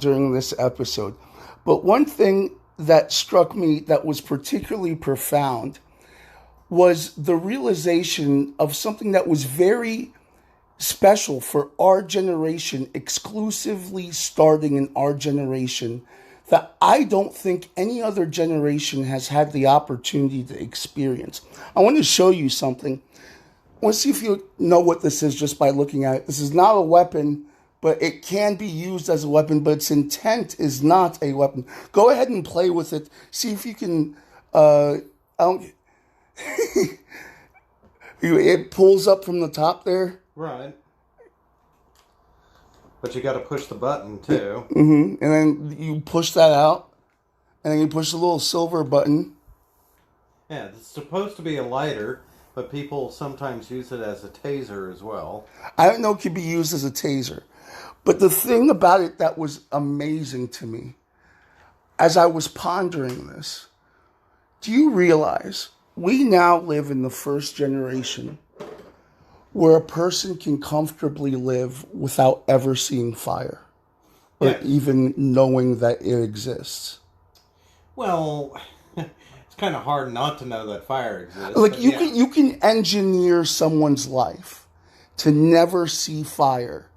during this episode. But one thing that struck me that was particularly profound was the realization of something that was very special for our generation, exclusively starting in our generation, that I don't think any other generation has had the opportunity to experience. I want to show you something. I want to see if you know what this is just by looking at it. This is not a weapon, but it can be used as a weapon, but its intent is not a weapon. Go ahead and play with it. See if you can... it pulls up from the top there. Right. But you got to push the button, too. And then you push that out. And then you push the little silver button. Yeah, it's supposed to be a lighter, but people sometimes use it as a taser as well. I don't know it could be used as a taser. But the thing about it that was amazing to me, as I was pondering this, do you realize we now live in the first generation where a person can comfortably live without ever seeing fire or even knowing that it exists? Well, it's kind of hard not to know that fire exists. Like you can engineer someone's life to never see fire,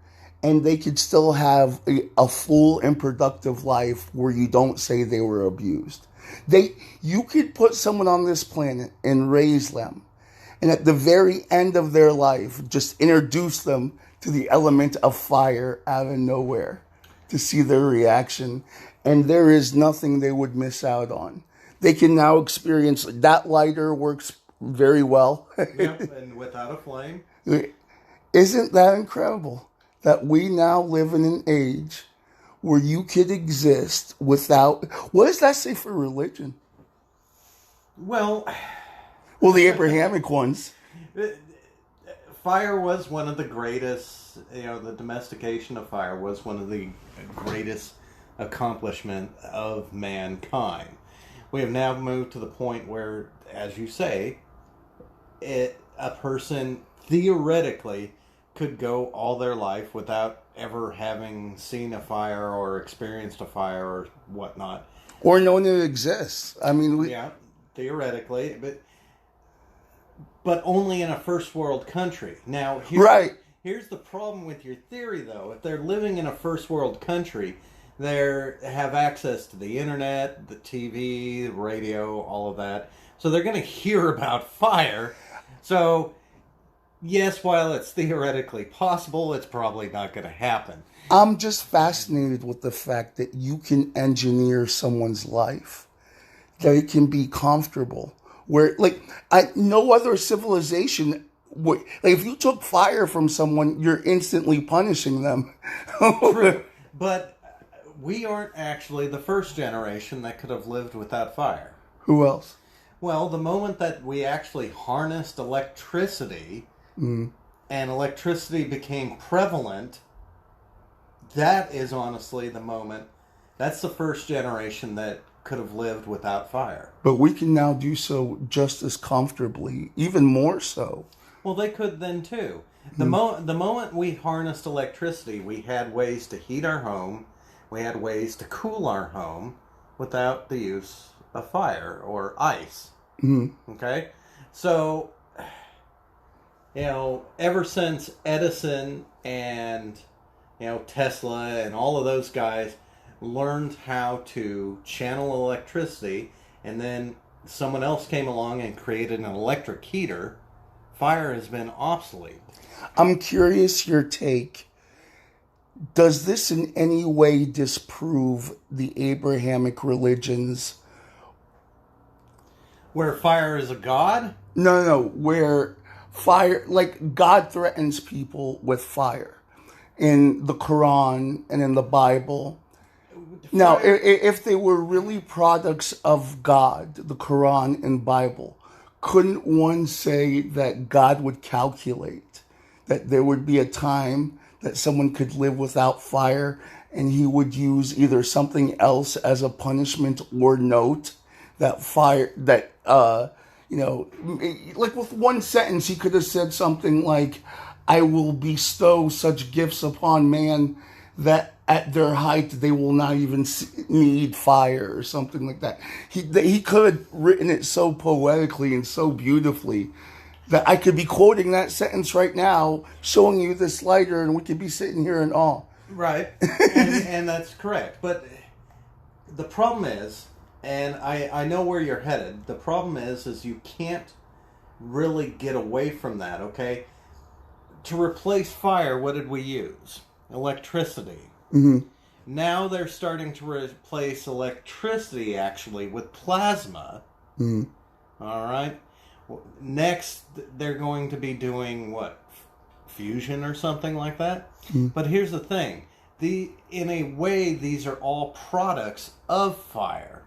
and they could still have a full and productive life where you don't say they were abused. You could put someone on this planet and raise them, and at the very end of their life, just introduce them to the element of fire out of nowhere to see their reaction. And there is nothing they would miss out on. They can now experience that lighter works very well. Yep, and without a flame. Isn't that incredible that we now live in an age where you could exist without... What does that say for religion? Well, the Abrahamic ones. Fire was one of the greatest, the domestication of fire was one of the greatest accomplishment of mankind. We have now moved to the point where, as you say, a person theoretically could go all their life without ever having seen a fire or experienced a fire or whatnot. Or knowing it exists. I mean... Yeah, theoretically, but only in a first world country. Now, here's the problem with your theory, though. If they're living in a first world country, they have access to the internet, the TV, the radio, all of that. So they're going to hear about fire. So, yes, while it's theoretically possible, it's probably not going to happen. I'm just fascinated with the fact that you can engineer someone's life, that it can be comfortable. Where, no other civilization would... if you took fire from someone, you're instantly punishing them. True. But we aren't actually the first generation that could have lived without fire. Who else? Well, the moment that we actually harnessed electricity and electricity became prevalent, that is honestly the moment. That's the first generation that could have lived without fire. But we can now do so just as comfortably, even more so. Well, they could then too. The moment we harnessed electricity, we had ways to heat our home, we had ways to cool our home without the use of fire or ice. Okay? So, ever since Edison and, Tesla and all of those guys learned how to channel electricity, and then someone else came along and created an electric heater, fire has been obsolete. I'm curious your take. Does this in any way disprove the Abrahamic religions? Where fire is a god? No. Where fire, God threatens people with fire in the Quran and in the Bible. Now, if they were really products of God, the Quran and Bible, couldn't one say that God would calculate that there would be a time that someone could live without fire and he would use either something else as a punishment or note that fire, that, with one sentence, he could have said something like, I will bestow such gifts upon man that at their height, they will not even need fire or something like that. He could have written it so poetically and so beautifully that I could be quoting that sentence right now, showing you this lighter, and we could be sitting here in awe. Right, and that's correct. But the problem is, and I know where you're headed. The problem is you can't really get away from that. Okay, to replace fire, what did we use? Electricity. Mm-hmm. Now they're starting to replace electricity actually with plasma. Mm-hmm. All right. Next, they're going to be doing what? Fusion or something like that. Mm-hmm. But here's the thing: in a way, these are all products of fire.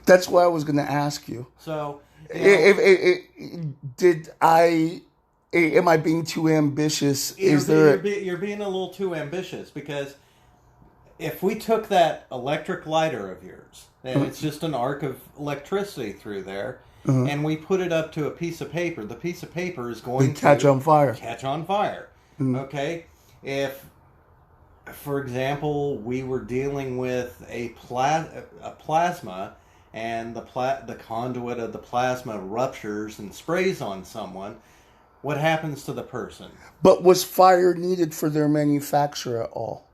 That's what I was going to ask you. So, am I being too ambitious? You're being a little too ambitious, because if we took that electric lighter of yours, and it's just an arc of electricity through there, and we put it up to a piece of paper, the piece of paper is going to catch on fire. Okay? If, for example, we were dealing with a plasma, and the conduit of the plasma ruptures and sprays on someone, what happens to the person? But was fire needed for their manufacture at all?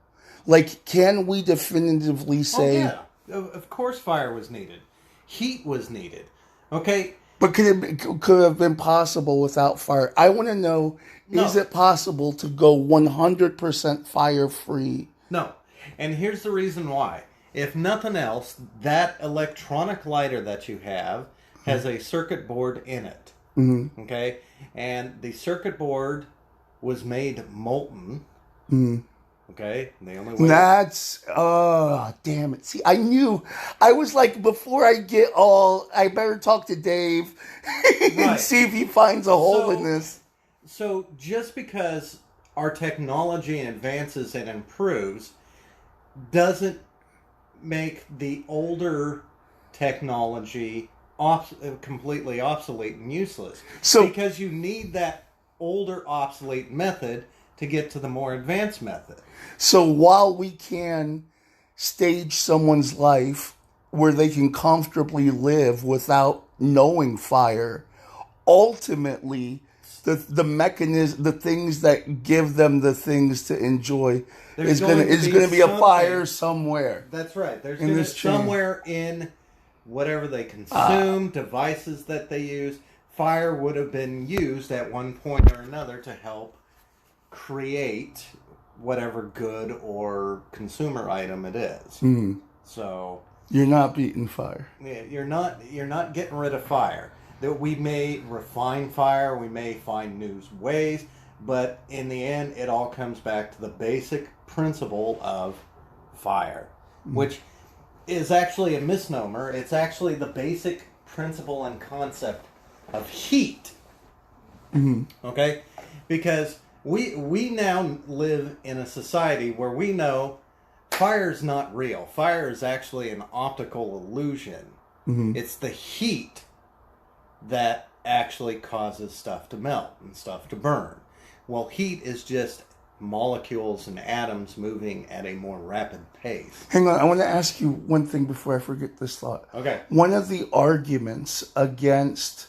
Like, can we definitively say... Oh, yeah. Of course fire was needed. Heat was needed. Okay? But could it have been possible without fire? I want to know, is it possible to go 100% fire-free? No. And here's the reason why. If nothing else, that electronic lighter that you have has a circuit board in it. Mm-hmm. Okay? And the circuit board was made molten. Mm-hmm. Okay? The only way... That's... Oh, damn it. See, I knew. I was like, before I better talk to Dave and see if he finds a hole in this. So, just because our technology advances and improves doesn't make the older technology completely obsolete and useless. Because you need that older obsolete method to get to the more advanced method. So while we can stage someone's life where they can comfortably live without knowing fire, ultimately the mechanism, the things that give them the things to enjoy is going to be a fire somewhere. That's right. There's going to somewhere in whatever they consume, devices that they use, fire would have been used at one point or another to help create whatever good or consumer item it is. Mm. So you're not beating fire. You're not getting rid of fire. That we may refine fire, we may find new ways, but in the end, it all comes back to the basic principle of fire, which is actually a misnomer. It's actually the basic principle and concept of heat. Mm-hmm. Okay? Because we now live in a society where we know fire is not real. Fire is actually an optical illusion. Mm-hmm. It's the heat that actually causes stuff to melt and stuff to burn. Well, heat is just molecules and atoms moving at a more rapid pace. Hang on, I want to ask you one thing before I forget this thought. Okay. One of the arguments against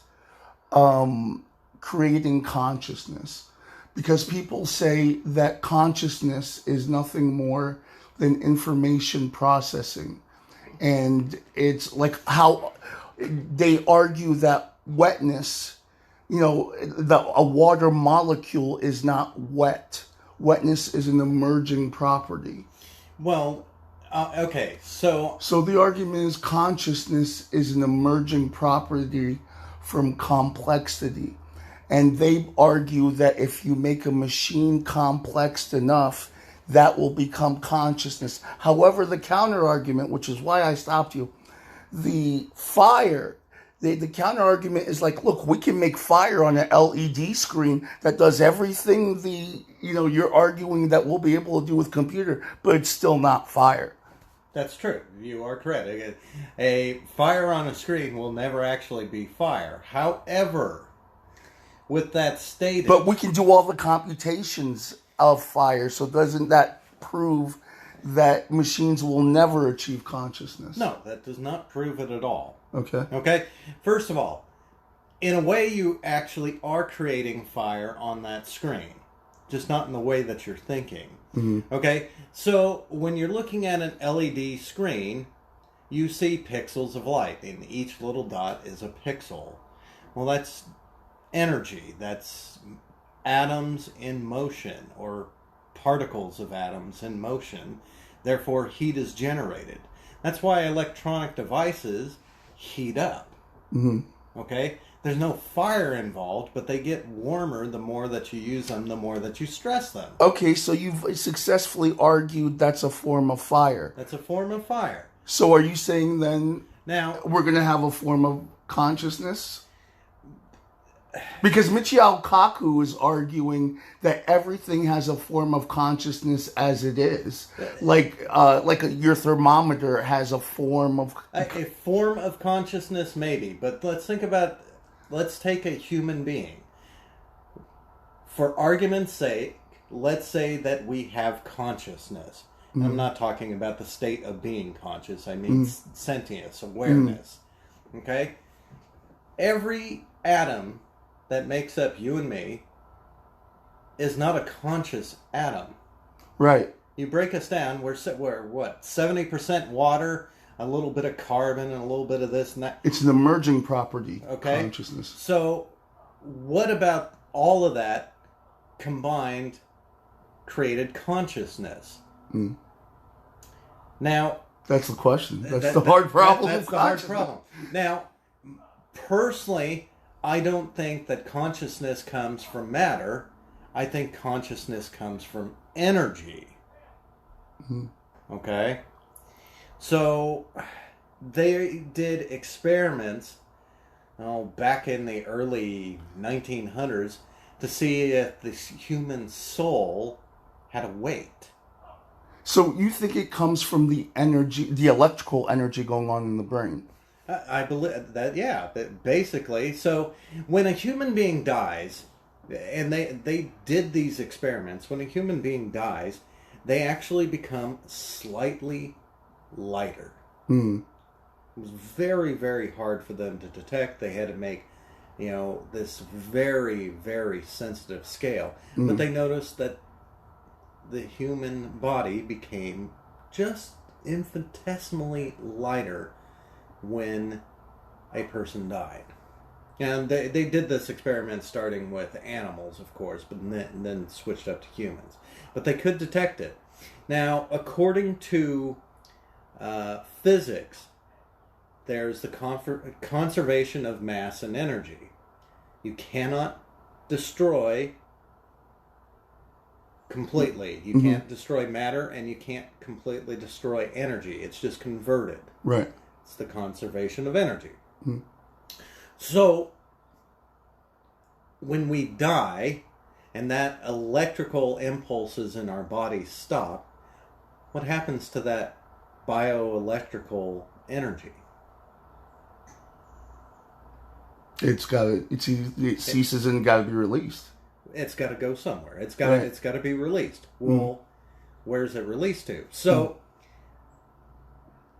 creating consciousness, because people say that consciousness is nothing more than information processing. And it's like how they argue that wetness, a water molecule is not wet. Wetness is an emerging property. Well, okay, so the argument is consciousness is an emerging property from complexity. And they argue that if you make a machine complex enough, that will become consciousness. However, the counter argument, which is why I stopped you, the fire, the counter argument is like, look, we can make fire on an LED screen that does everything you're arguing that we'll be able to do with computer, but it's still not fire. That's true. You are correct. A fire on a screen will never actually be fire. However, with that stated... But we can do all the computations of fire, so doesn't that prove that machines will never achieve consciousness. No, that does not prove it at all. Okay. Okay? First of all, in a way you actually are creating fire on that screen, just not in the way that you're thinking. Mm-hmm. Okay? So when you're looking at an LED screen, you see pixels of light, and each little dot is a pixel. Well, that's energy. That's atoms in motion, or particles of atoms in motion. Therefore, heat is generated. That's why electronic devices heat up. Mm-hmm. Okay? There's no fire involved, but they get warmer the more that you use them, the more that you stress them. Okay, so you've successfully argued that's a form of fire. That's a form of fire. So are you saying then now we're going to have a form of consciousness? Because Michio Kaku is arguing that everything has a form of consciousness as it is, your thermometer has a form of a form of consciousness, maybe. But let's take a human being. For argument's sake, let's say that we have consciousness. Mm-hmm. I'm not talking about the state of being conscious. I mean sentience, awareness. Mm-hmm. Okay? Every atom that makes up you and me is not a conscious atom. Right. You break us down, we're what, 70% water, a little bit of carbon, and a little bit of this and that. It's an emerging property, okay? Consciousness. So what about all of that combined created consciousness? Mm. Now... That's the question. That's the hard problem. That's the hard problem. Now, personally, I don't think that consciousness comes from matter. I think consciousness comes from energy. Mm-hmm. Okay? So, they did experiments back in the early 1900s to see if the human soul had a weight. So, you think it comes from the energy, the electrical energy going on in the brain? I believe that, yeah, basically. So when a human being dies, and they did these experiments, when a human being dies, they actually become slightly lighter. Mm. It was very, very hard for them to detect. They had to make, this very, very sensitive scale. Mm. But they noticed that the human body became just infinitesimally lighter when a person died. And they did this experiment starting with animals, of course, but then switched up to humans. But they could detect it. Now, according to physics, there's the conservation of mass and energy. You cannot destroy completely. You mm-hmm. can't destroy matter, and you can't completely destroy energy. It's just converted. Right. It's the conservation of energy. Mm. So, when we die, and that electrical impulses in our bodies stop, what happens to that bioelectrical energy? It ceases and got to be released. It's got to go somewhere. It's got to be released. Well, where's it released to? So,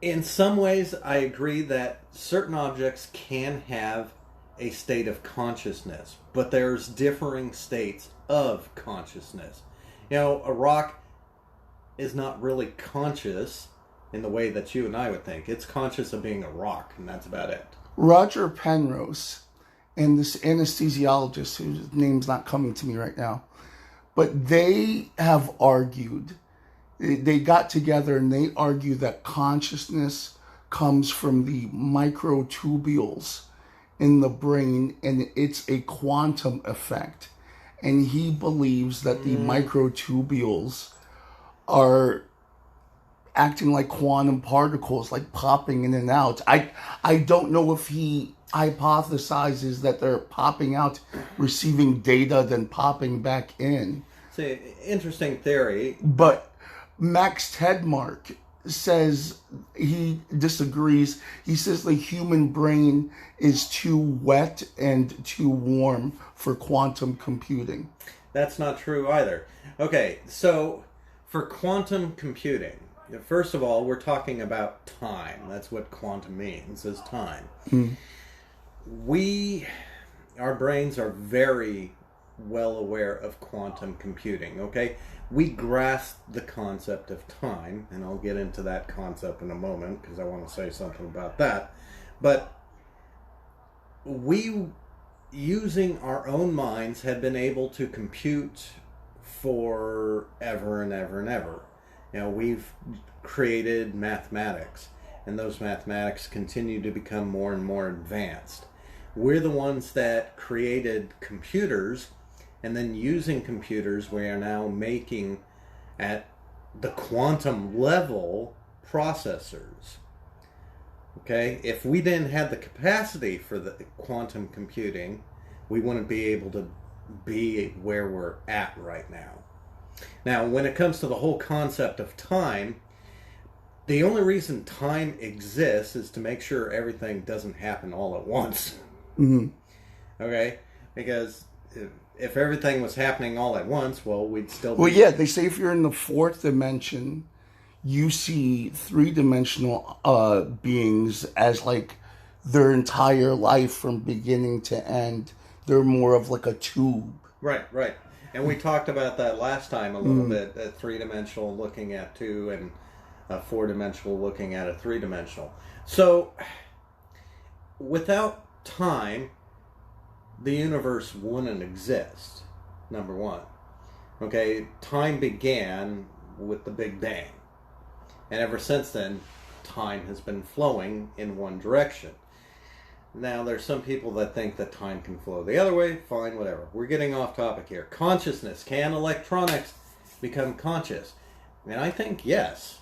in some ways, I agree that certain objects can have a state of consciousness, but there's differing states of consciousness. A rock is not really conscious in the way that you and I would think. It's conscious of being a rock, and that's about it. Roger Penrose and this anesthesiologist, whose name's not coming to me right now, but they have argued, they got together and they argue that consciousness comes from the microtubules in the brain, and it's a quantum effect. And he believes that the microtubules are acting like quantum particles, like popping in and out. I don't know if he hypothesizes that they're popping out, receiving data, then popping back in. It's an interesting theory. But Max Tegmark says he disagrees. He says the human brain is too wet and too warm for quantum computing. That's not true either. Okay, so for quantum computing, first of all, we're talking about time. That's what quantum means, is time. Our brains are very well aware of quantum computing, okay? We grasp the concept of time, and I'll get into that concept in a moment because I want to say something about that. But we, using our own minds, have been able to compute forever and ever and ever. We've created mathematics, and those mathematics continue to become more and more advanced. We're the ones that created computers, and then using computers, we are now making, at the quantum level, processors. Okay? If we didn't have the capacity for the quantum computing, we wouldn't be able to be where we're at right now. Now, when it comes to the whole concept of time, the only reason time exists is to make sure everything doesn't happen all at once. Okay? Because if everything was happening all at once, well, we'd still be... Well, yeah, they say if you're in the fourth dimension, you see three-dimensional beings as like their entire life from beginning to end. They're more of like a tube. Right. And we talked about that last time a little bit, a three-dimensional looking at two and a four-dimensional looking at a three-dimensional. So, without time, the universe wouldn't exist, number one. Okay, time began with the Big Bang. And ever since then, time has been flowing in one direction. Now, there's some people that think that time can flow the other way. Fine, whatever. We're getting off topic here. Consciousness. Can electronics become conscious? And I think yes.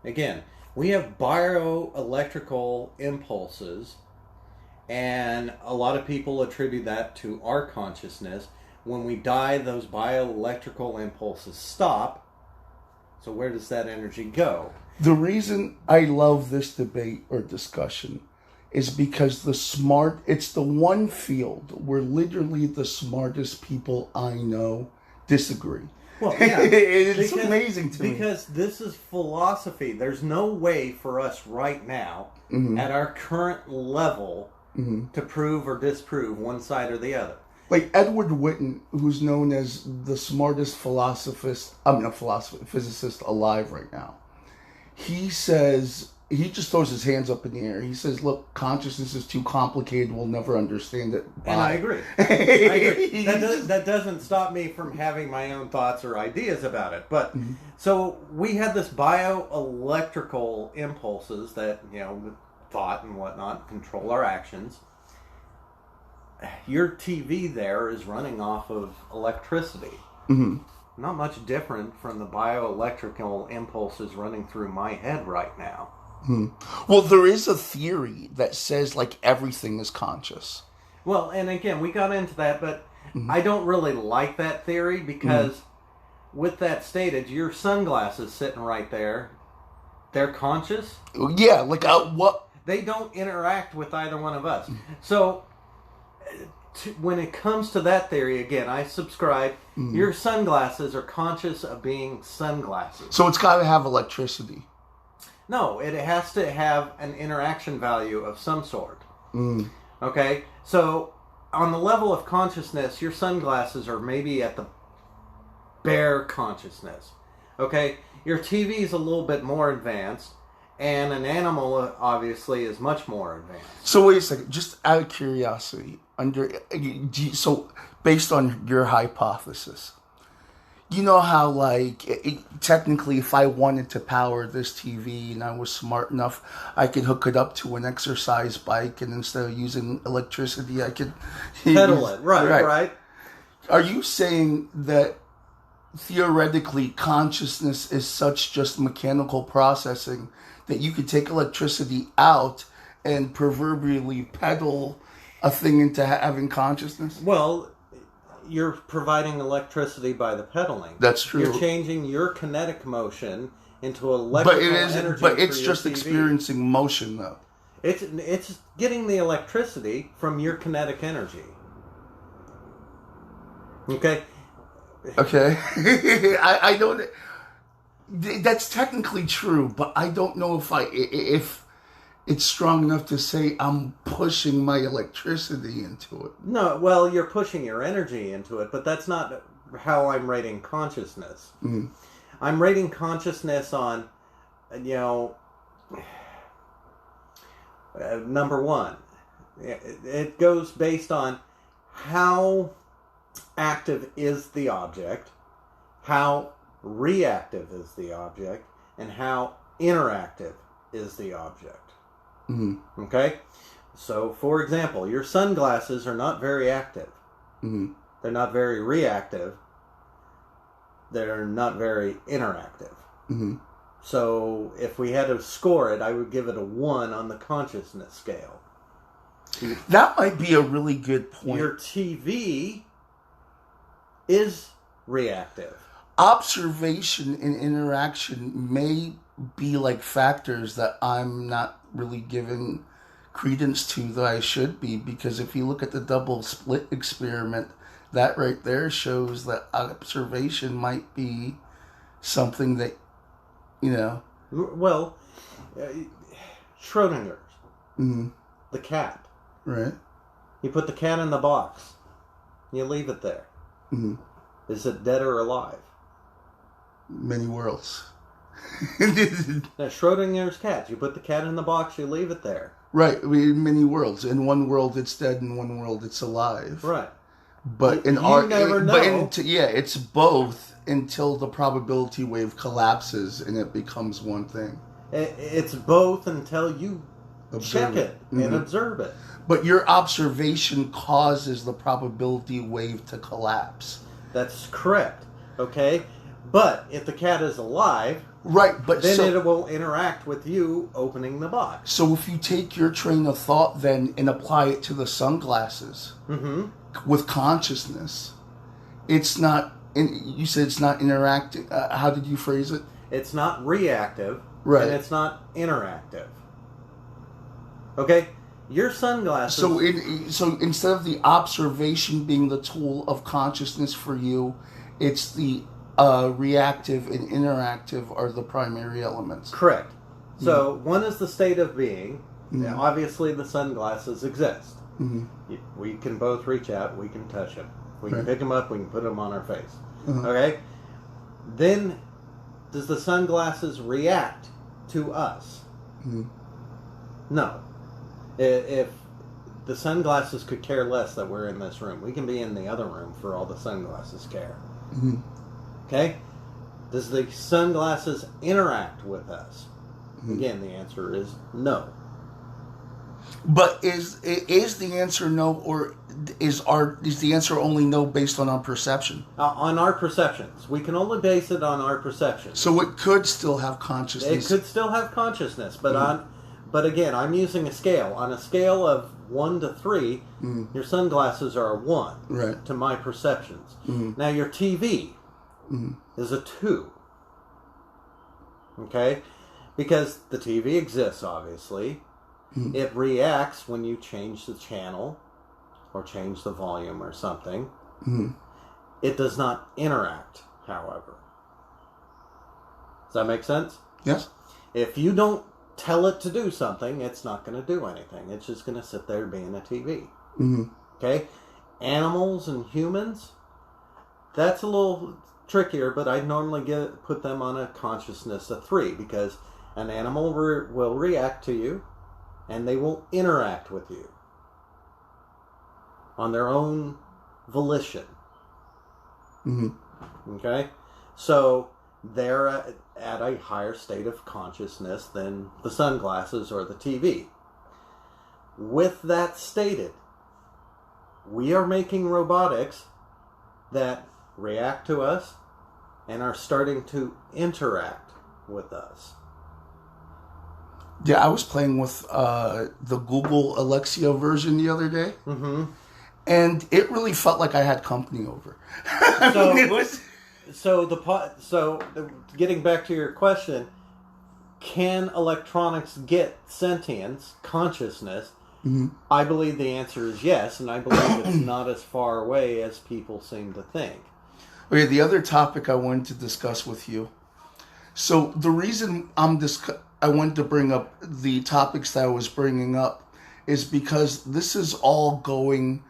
Again, we have bioelectrical impulses, and a lot of people attribute that to our consciousness. When we die, those bioelectrical impulses stop. So where does that energy go? The reason I love this debate or discussion is because it's the one field where literally the smartest people I know disagree. Well, yeah. It's amazing to me. Because this is philosophy. There's no way for us right now, at our current level, to prove or disprove one side or the other. Like Edward Witten, who's known as the smartest physicist alive right now. He says, he just throws his hands up in the air. He says, look, consciousness is too complicated. We'll never understand it. And I agree. That doesn't stop me from having my own thoughts or ideas about it. But so we had this bioelectrical impulses that, thought and whatnot control our actions. Your TV there is running off of electricity. Not much different from the bioelectrical impulses running through my head right now. Well, there is a theory that says like everything is conscious. Well, and again, we got into that, but I don't really like that theory because with that stated, your sunglasses sitting right there, they're conscious? Yeah, like what? They don't interact with either one of us. So when it comes to that theory, again, I subscribe. Your sunglasses are conscious of being sunglasses. So it's got to have electricity. No, it has to have an interaction value of some sort. Okay? So on the level of consciousness, your sunglasses are maybe at the bare consciousness. Okay? Your TV is a little bit more advanced, and an animal obviously is much more advanced. So wait a second, just out of curiosity, so based on your hypothesis, you know how technically if I wanted to power this TV and I was smart enough, I could hook it up to an exercise bike, and instead of using electricity, I could pedal it. Right. Are you saying that theoretically consciousness is such just mechanical processing that you could take electricity out and proverbially pedal a thing into having consciousness? Well, you're providing electricity by the pedaling. That's true. You're changing your kinetic motion into electrical energy. But it's just TV. Experiencing motion, though. It's getting the electricity from your kinetic energy. Okay. I don't. That's technically true, but I don't know if it's strong enough to say I'm pushing my electricity into it. No, well, you're pushing your energy into it, but that's not how I'm rating consciousness. Mm. I'm rating consciousness on, number one, it goes based on how active is the object, how reactive is the object, and how interactive is the object. Mm-hmm. Okay? So, for example, your sunglasses are not very active. Mm-hmm. They're not very reactive. They're not very interactive. Mm-hmm. So, if we had to score it, I would give it a 1 on the consciousness scale. That might be a really good point. Your TV is reactive. Observation and interaction may be like factors that I'm not really giving credence to that I should be, because if you look at the double split experiment, that right there shows that observation might be something that, Well, Schrodinger's, mm-hmm. the cat. Right. You put the cat in the box. You leave it there. Mm-hmm. Is it dead or alive? Many worlds. Now, Schrodinger's cat. You put the cat in the box, you leave it there. Right. Many worlds. In one world it's dead, in one world it's alive. Right. But in never know. It's both until the probability wave collapses and it becomes one thing. It's both until you check it and Mm-hmm. observe it. But your observation causes the probability wave to collapse. That's correct. Okay? But if the cat is alive, right, but then it will interact with you opening the box. So if you take your train of thought then and apply it to the sunglasses Mm-hmm. with consciousness, it's not. You said it's not interacting. How did you phrase it? It's not reactive, right? And it's not interactive. Okay, your sunglasses. So instead of the observation being the tool of consciousness for you, it's the reactive and interactive are the primary elements. Correct. So one is the state of being. Mm-hmm. Now, obviously, the sunglasses exist. Mm-hmm. We can both reach out. We can touch them. We can right. pick them up. We can put them on our face. Uh-huh. Okay? Then, does the sunglasses react to us? Mm-hmm. No. If the sunglasses could care less that we're in this room, we can be in the other room for all the sunglasses care. Mm-hmm. Okay? Does the sunglasses interact with us? Mm-hmm. Again, the answer is no. But is the answer no, or is the answer only no based on our perception? On our perceptions. We can only base it on our perceptions. So it could still have consciousness. It could still have consciousness, but but again, I'm using a scale. On a scale of 1 to 3, your sunglasses are a 1 right. to my perceptions. Now your TV is a 2. Okay? Because the TV exists, obviously. It reacts when you change the channel or change the volume or something. It does not interact, however. Does that make sense? Yes. If you don't tell it to do something, it's not going to do anything. It's just going to sit there being a TV. Okay? Animals and humans, that's a little trickier, but I normally put them on a consciousness of 3, because an animal will react to you and they will interact with you on their own volition. Okay? So they're at a higher state of consciousness than the sunglasses or the TV. With that stated, we are making robotics that react to us and are starting to interact with us. Yeah, I was playing with the Google Alexia version the other day, and it really felt like I had company over. So getting back to your question, can electronics get sentience, consciousness? I believe the answer is yes, and I believe it's not as far away as people seem to think. Okay, the other topic I wanted to discuss with you. So the reason I wanted to bring up the topics that I was bringing up is because this is all going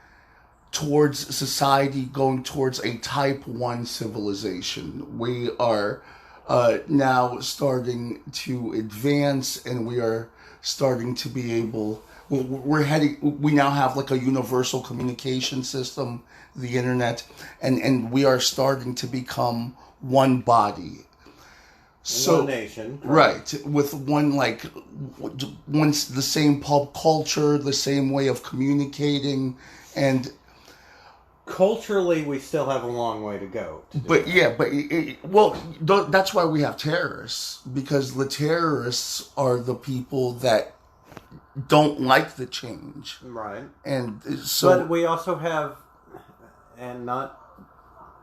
towards society, going towards a type 1 civilization. We are now starting to advance, and we are starting to be able, we now have like a universal communication system, the internet, and we are starting to become one body. So, one nation, right? With the same pop culture, the same way of communicating, and culturally, we still have a long way to go. That's why we have terrorists, because the terrorists are the people that don't like the change, right? And so, but we also have, and not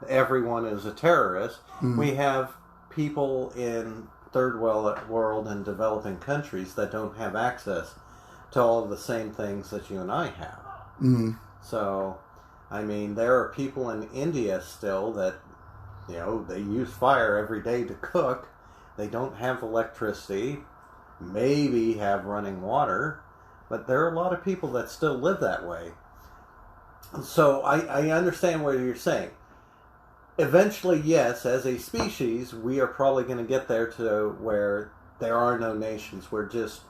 everyone is a terrorist. Mm-hmm. We have people in third world and developing countries that don't have access to all of the same things that you and I have. Mm-hmm. So, I mean, there are people in India still that, they use fire every day to cook. They don't have electricity, maybe have running water, but there are a lot of people that still live that way. So I understand what you're saying. Eventually, yes, as a species, we are probably going to get there to where there are no nations. We're just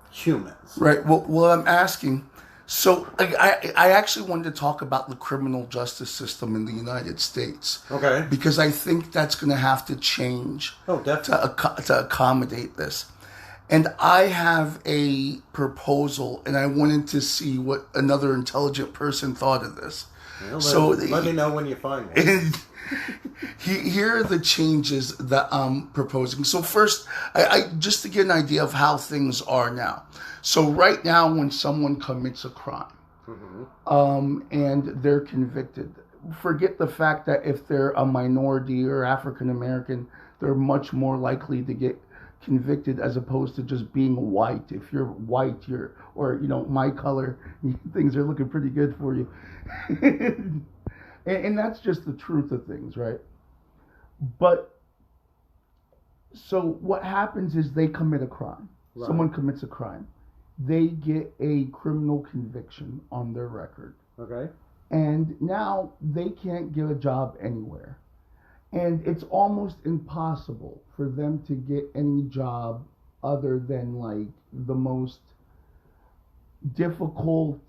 humans. Right. Well, I'm asking. So I actually wanted to talk about the criminal justice system in the United States. Okay. Because I think that's going to have to change. Oh, definitely. To accommodate this. And I have a proposal, and I wanted to see what another intelligent person thought of this. Well, let me know when you find one. Here are the changes that I'm proposing. So first, I just to get an idea of how things are now. So right now, when someone commits a crime, mm-hmm. And they're convicted, forget the fact that if they're a minority or African American, they're much more likely to get convicted as opposed to just being white. If you're white, my color, things are looking pretty good for you. And that's just the truth of things, right? But so what happens is they commit a crime. Right. Someone commits a crime. They get a criminal conviction on their record. Okay. And now they can't get a job anywhere. And it's almost impossible for them to get any job other than like the most difficult,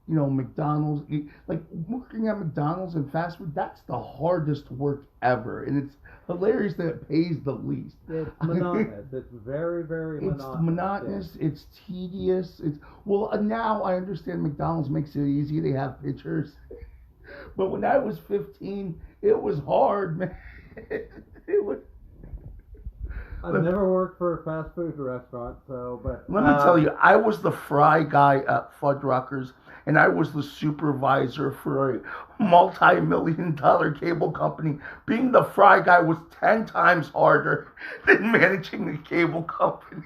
McDonald's. Like working at McDonald's and fast food, that's the hardest work ever. And it's hilarious that it pays the least. It's monotonous. It's very, very monotonous. It's monotonous. Yeah. It's tedious. Now I understand McDonald's makes it easy. They have pictures. But when I was 15, it was hard, man. It was. I've never worked for a fast food restaurant, but let me tell you, I was the fry guy at Fuddruckers, and I was the supervisor for a multi-million-dollar cable company. Being the fry guy was 10 times harder than managing the cable company.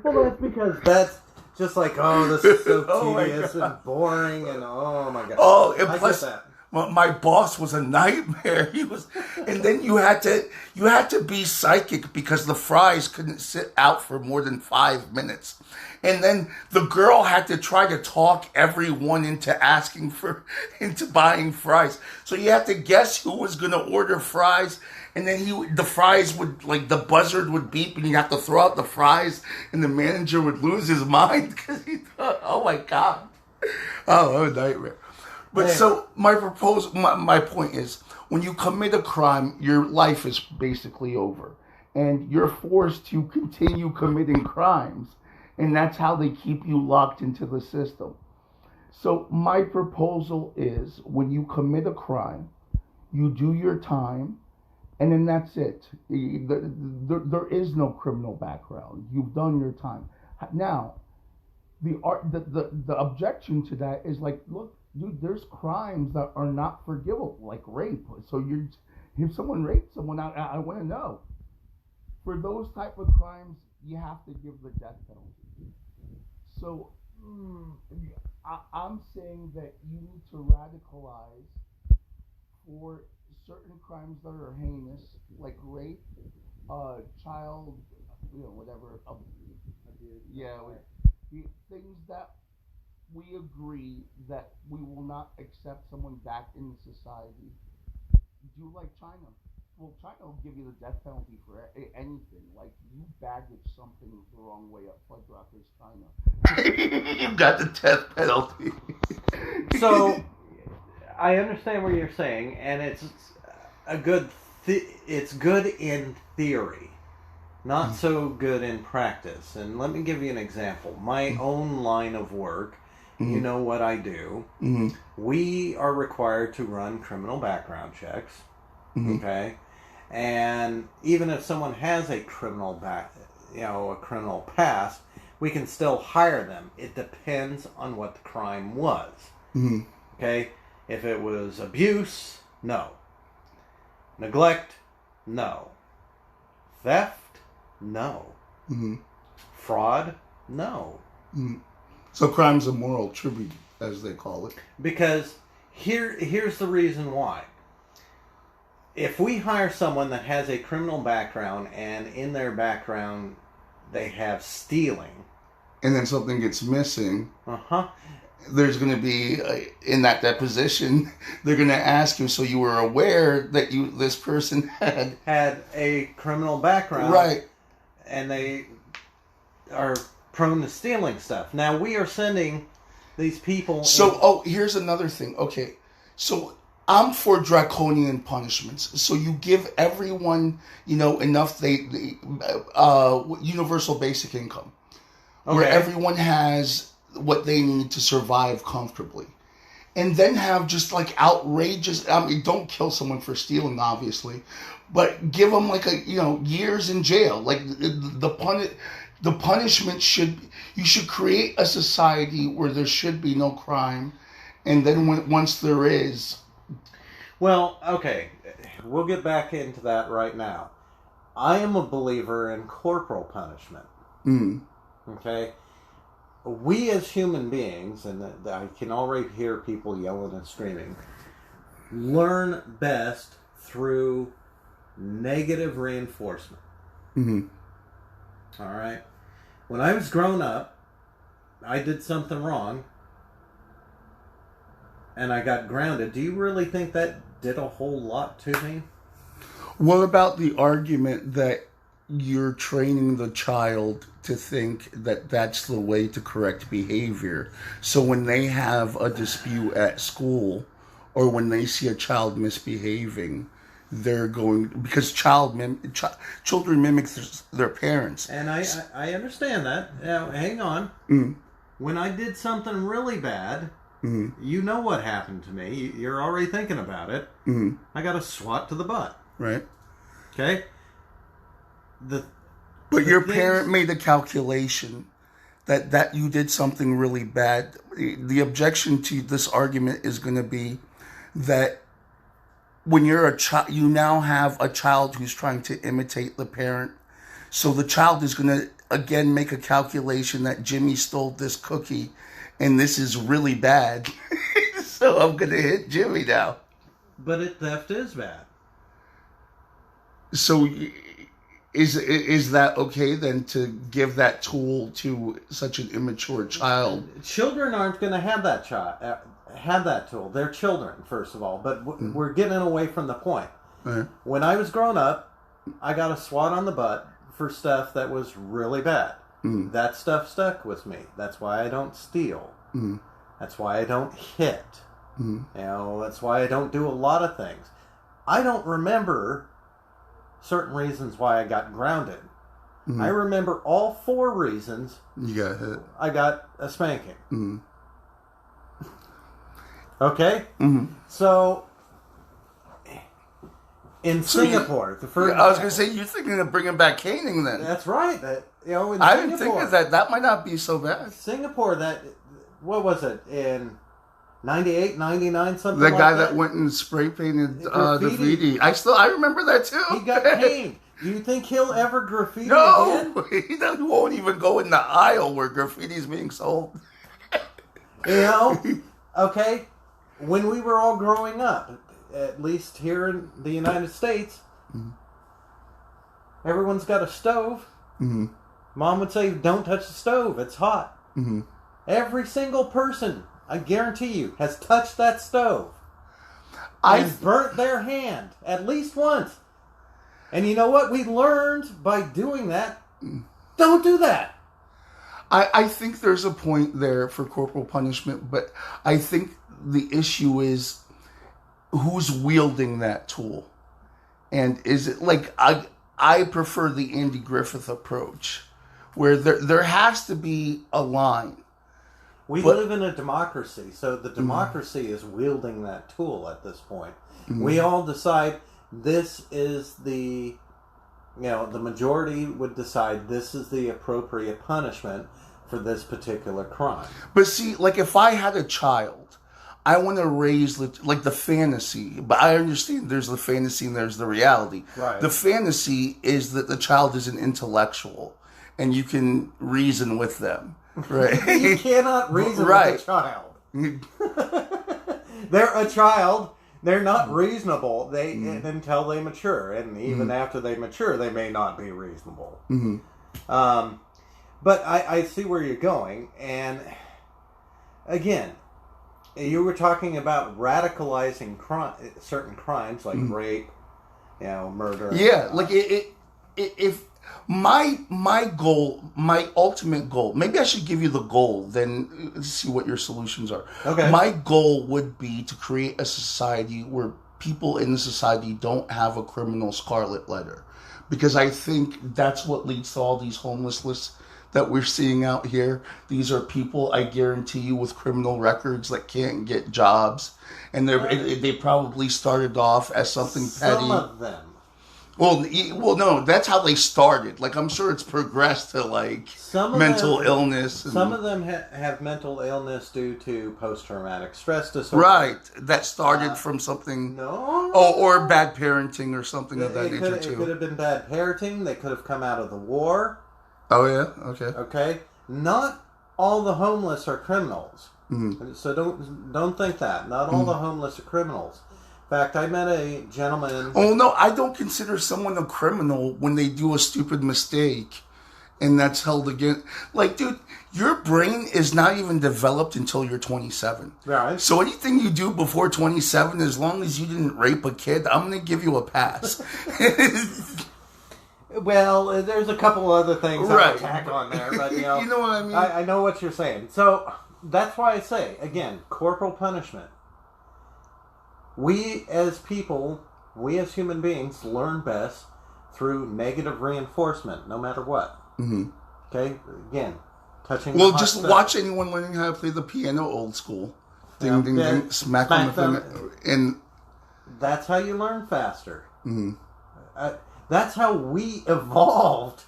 Well, that's because that's just like, this is so tedious and boring, and oh my god. Oh, and plus, my boss was a nightmare. And then you had to be psychic because the fries couldn't sit out for more than 5 minutes. And then the girl had to try to talk everyone into buying fries. So you had to guess who was going to order fries. And then the fries would, like, the buzzard would beep and you'd have to throw out the fries and the manager would lose his mind because he thought, oh my God. Oh, a nightmare. But so my point is, when you commit a crime, your life is basically over. And you're forced to continue committing crimes. And that's how they keep you locked into the system. So my proposal is, when you commit a crime, you do your time, and then that's it. There is no criminal background. You've done your time. Now, the objection to that is like, look, dude, there's crimes that are not forgivable, like rape. So if someone raped someone, I want to know. For those type of crimes, you have to give the death penalty. So I'm saying that you need to radicalize for certain crimes that are heinous, like rape. child, whatever. Yeah, things that we agree that we will not accept someone back in society. Do you like China? Well, China will give you the death penalty for anything. Like, you baggage something the wrong way up Fuddruckers, China. You've got the death penalty. So, I understand what you're saying, and it's it's good in theory, not so good in practice. And let me give you an example. My own line of work, you know what I do. We are required to run criminal background checks. Okay, and even if someone has a criminal a criminal past, we can still hire them. It depends on what the crime was. Okay, if it was abuse, no. Neglect, no. Theft, no. Fraud, no. So crime's a moral tribute, as they call it. Because here's the reason why. If we hire someone that has a criminal background and in their background they have stealing, and then something gets missing, there's going to be in that deposition, they're going to ask you, so you were aware that this person had a criminal background, right? And they are prone to stealing stuff. Now we are sending these people. So, here's another thing. Okay, so I'm for draconian punishments. So you give everyone, enough universal basic income, where everyone has what they need to survive comfortably, and then have just like outrageous. I mean, don't kill someone for stealing, obviously, but give them years in jail. Like the punishment you should create a society where there should be no crime, and then once there is. Well, okay, we'll get back into that right now. I am a believer in corporal punishment. Okay? We as human beings, and I can already hear people yelling and screaming, learn best through negative reinforcement. All right? When I was growing up, I did something wrong, and I got grounded. Do you really think that did a whole lot to me? What about the argument that you're training the child to think that that's the way to correct behavior? So when they have a dispute at school, or when they see a child misbehaving, they're going, because children mimic their parents. And I understand that. Now, hang on. When I did something really bad, you know what happened to me. You're already thinking about it. I got a swat to the butt. Right. Okay? But your parent made a calculation that you did something really bad. The objection to this argument is going to be that when you're a child, you now have a child who's trying to imitate the parent. So the child is going to, again, make a calculation that Jimmy stole this cookie and this is really bad. So I'm going to hit Jimmy now. But theft is bad. So is that okay then to give that tool to such an immature child? Children aren't going to have that tool. They're children, first of all. But we're getting away from the point. When I was growing up, I got a swat on the butt for stuff that was really bad. That stuff stuck with me. That's why I don't steal. That's why I don't hit. That's why I don't do a lot of things. I don't remember certain reasons why I got grounded. I remember all 4 reasons you got hit. I got a spanking. Okay? So, in Singapore, the first... I was going to say, you're thinking of bringing back caning then. That's right. I didn't think of that. That might not be so bad. Singapore, what was it, in 98, 99, something like that? The guy that that went and spray painted graffiti. I remember that too. He got caned. Do you think he'll ever graffiti again? No! He won't even go in the aisle where graffiti's being sold. Okay, when we were all growing up, at least here in the United States, everyone's got a stove. Mm-hmm. Mom would say, don't touch the stove, it's hot. Mm-hmm. Every single person, I guarantee you, has touched that stove. And burnt their hand at least once. And you know what? We learned by doing that, don't do that. I think there's a point there for corporal punishment, but I think the issue is who's wielding that tool. And is it like, I prefer the Andy Griffith approach, where there has to be a line. We live in a democracy, so the democracy is wielding that tool at this point. Mm-hmm. We all decide this is the majority would decide this is the appropriate punishment for this particular crime. But see, like if I had a child, I want to raise like the fantasy, but I understand there's the fantasy and there's the reality. Right. The fantasy is that the child is an intellectual and you can reason with them. Right. You cannot reason with a child. They're a child. They're not reasonable until they mature. And even after they mature, they may not be reasonable. Mm-hmm. But I see where you're going. And again, you were talking about radicalizing certain crimes like rape, murder. Yeah, like if my goal, my ultimate goal, maybe I should give you the goal, then see what your solutions are. Okay. My goal would be to create a society where people in the society don't have a criminal scarlet letter. Because I think that's what leads to all these homeless lists that we're seeing out here. These are people, I guarantee you, with criminal records that can't get jobs. And they probably started off as something petty. Some of them. Well, no, that's how they started. Like, I'm sure it's progressed to, like, mental illness. Some of them have mental illness due to post-traumatic stress disorder. Right. That started from something... No. Oh, or bad parenting or something of that nature, too. It could have been bad parenting. They could have come out of the war. Oh, yeah? Okay. Okay? Not all the homeless are criminals. Mm-hmm. So don't think that. Not all the homeless are criminals. In fact, I met a gentleman... Oh, no, I don't consider someone a criminal when they do a stupid mistake and that's held against... Like, dude, your brain is not even developed until you're 27. Right. So anything you do before 27, as long as you didn't rape a kid, I'm going to give you a pass. Well, there's a couple other things I would tack on there, but, you know what I mean? I know what you're saying. So, that's why I say, again, corporal punishment. We as people, we as human beings, learn best through negative reinforcement, no matter what. Mm-hmm. Okay? Again, touching Well, just watch anyone learning how to play the piano old school. Ding, ding, ding, smack them. And that's how you learn faster. Mm-hmm. That's how we evolved.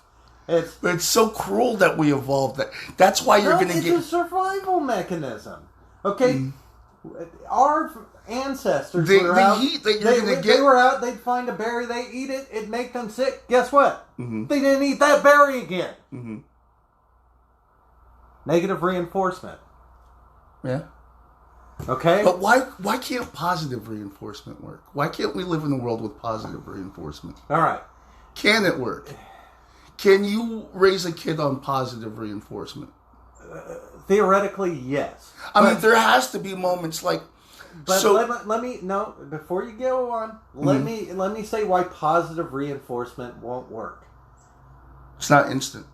But it's so cruel that we evolved that. That's why you're going to get... It's a survival mechanism. Okay? Our ancestors were out. They were out, they'd find a berry, they eat it, it'd make them sick. Guess what? Mm-hmm. They didn't eat that berry again. Mm-hmm. Negative reinforcement. Yeah. Okay? But why can't positive reinforcement work? Why can't we live in a world with positive reinforcement? All right. Can it work? Can you raise a kid on positive reinforcement? Theoretically, yes. I mean, there has to be moments like... But let me before you go on, let me say why positive reinforcement won't work. It's not instant.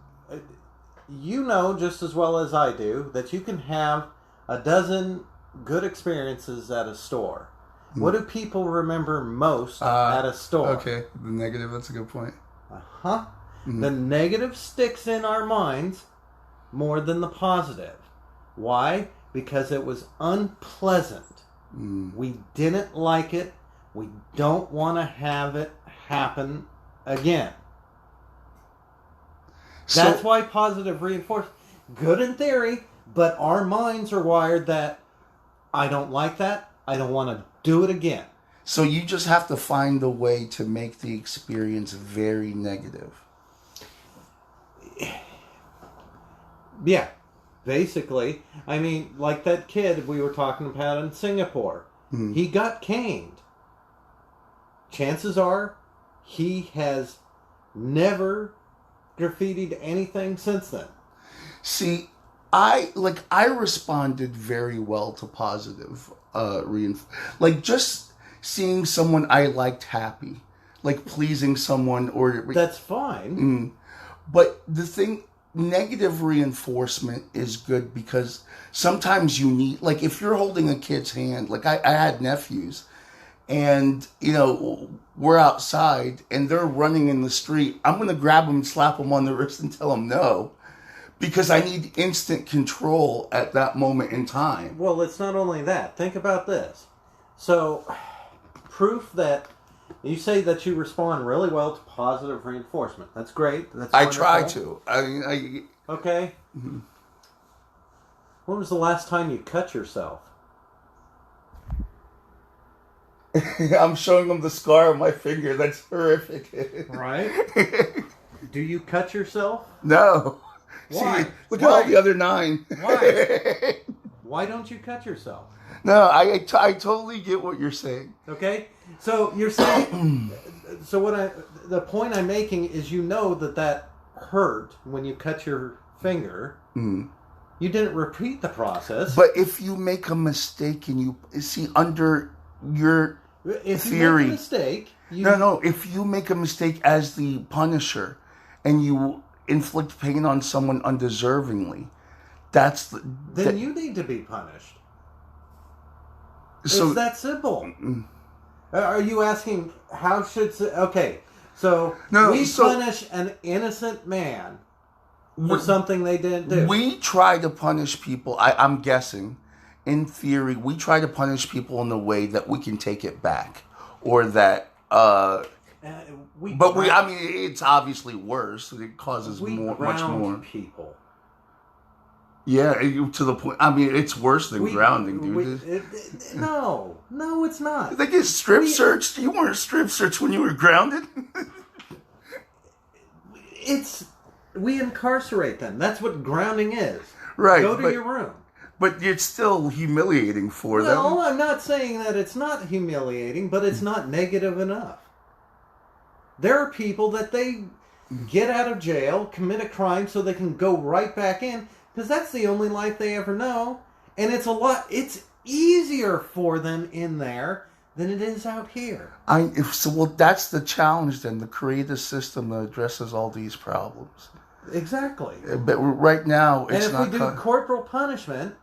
You know just as well as I do that you can have a dozen good experiences at a store. What do people remember most at a store? Okay, the negative, that's a good point. Uh-huh. The negative sticks in our minds more than the positive. Why? Because it was unpleasant. We didn't like it. We don't want to have it happen again. That's why positive reinforcement, good in theory, but our minds are wired that I don't like that. I don't want to do it again. So you just have to find a way to make the experience very negative. Yeah. Basically, I mean, like that kid we were talking about in Singapore. He got caned. Chances are he has never graffitied anything since then. See, I responded very well to positive like just seeing someone I liked happy, like pleasing someone or that's fine. But the thing, negative reinforcement is good because sometimes you need, like if you're holding a kid's hand, like I had nephews and, you know, we're outside and they're running in the street. I'm going to grab them, slap them on the wrist and tell them no. Because I need instant control at that moment in time. Well, it's not only that. Think about this. So, proof that you say that you respond really well to positive reinforcement. That's great. That's wonderful. I try to. Okay. Mm-hmm. When was the last time you cut yourself? I'm showing them the scar on my finger. That's horrific. Right? Do you cut yourself? No. Why? See, look at all the other 9. Why? Why don't you cut yourself? No, I totally get what you're saying. Okay, so you're saying. So the point I'm making is, you know that hurt when you cut your finger. Mm. You didn't repeat the process. But if you make a mistake and you see under your theory, you make a mistake. No. If you make a mistake as the Punisher, and you inflict pain on someone undeservingly, then you need to be punished. So, it's that simple. Are you asking how should? Okay, so punish an innocent man for something they didn't do. We try to punish people. I'm guessing, in theory, we try to punish people in a way that we can take it back, or that. I mean, it's obviously worse. It causes much more people. Yeah, to the point. I mean, it's worse than grounding, dude. No, it's not. They get strip searched. You weren't strip searched when you were grounded. We incarcerate them. That's what grounding is. Right. Go to your room. But it's still humiliating for them. Well, I'm not saying that it's not humiliating, but it's not negative enough. There are people that they get out of jail, commit a crime so they can go right back in, because that's the only life they ever know. And it's easier for them in there than it is out here. That's the challenge then, to create a system that addresses all these problems. Exactly. But right now, it's not. And if we do corporal punishment,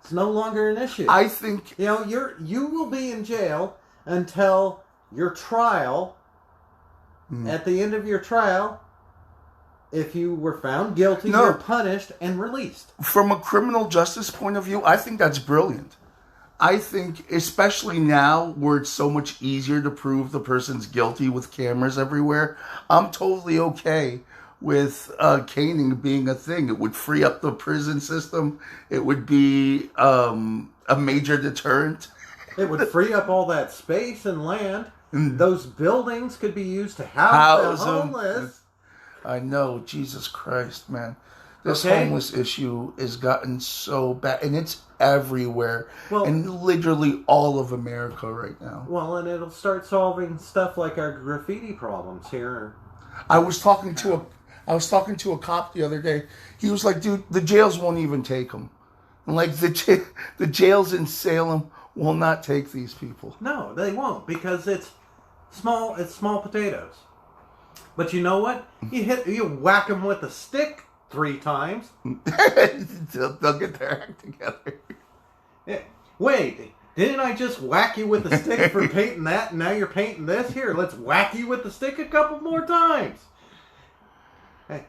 it's no longer an issue. I think you will be in jail until your trial. At the end of your trial, if you were found guilty, you're punished and released. From a criminal justice point of view, I think that's brilliant. I think, especially now where it's so much easier to prove the person's guilty with cameras everywhere, I'm totally okay with caning being a thing. It would free up the prison system. It would be a major deterrent. It would free up all that space and land. Those buildings could be used to house the homeless. I know, Jesus Christ, man. This homeless issue has gotten so bad, and it's everywhere, and literally all of America right now. Well, and it'll start solving stuff like our graffiti problems here. I was talking to a cop the other day. He was like, "Dude, the jails won't even take them. Like the jails in Salem will not take these people." No, they won't, because it's small potatoes. But you know what? You whack them with a stick 3 times. They'll get their act together. Yeah. Wait, didn't I just whack you with a stick for painting that, and now you're painting this? Here, let's whack you with the stick a couple more times. Hey.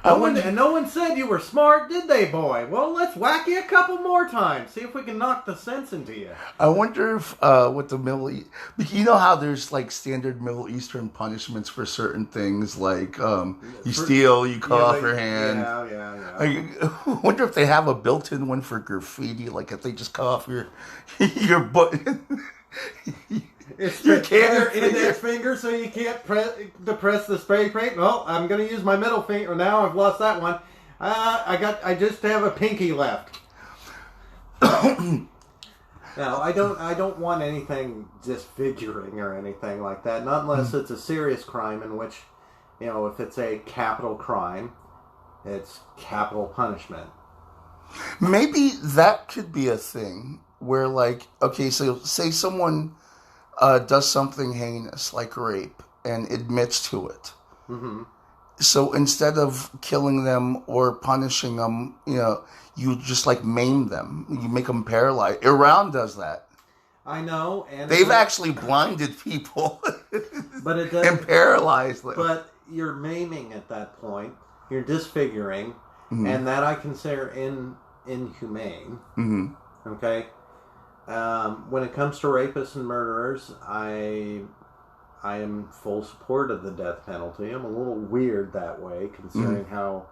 No one said you were smart, did they, boy? Well, let's whack you a couple more times. See if we can knock the sense into you. I wonder if what the Middle East... You know how there's like standard Middle Eastern punishments for certain things, like you steal, you cut off your hand. Yeah. I wonder if they have a built-in one for graffiti, like if they just cut off your butt... It's your index finger, so you can't depress the spray paint. Well, I'm going to use my middle finger. Now I've lost that one. I just have a pinky left. No, I don't want anything disfiguring or anything like that. Not unless it's a serious crime in which, if it's a capital crime, it's capital punishment. Maybe that could be a thing where, like, okay, so say someone does something heinous like rape and admits to it. Mm-hmm. So instead of killing them or punishing them, you just like maim them. You make them paralyzed. Iran does that. I know, and they've actually blinded people, but it does, and paralyzed them. But you're maiming at that point. You're disfiguring, and that I consider inhumane. Mm-hmm. Okay. When it comes to rapists and murderers, I am full support of the death penalty. I'm a little weird that way, considering how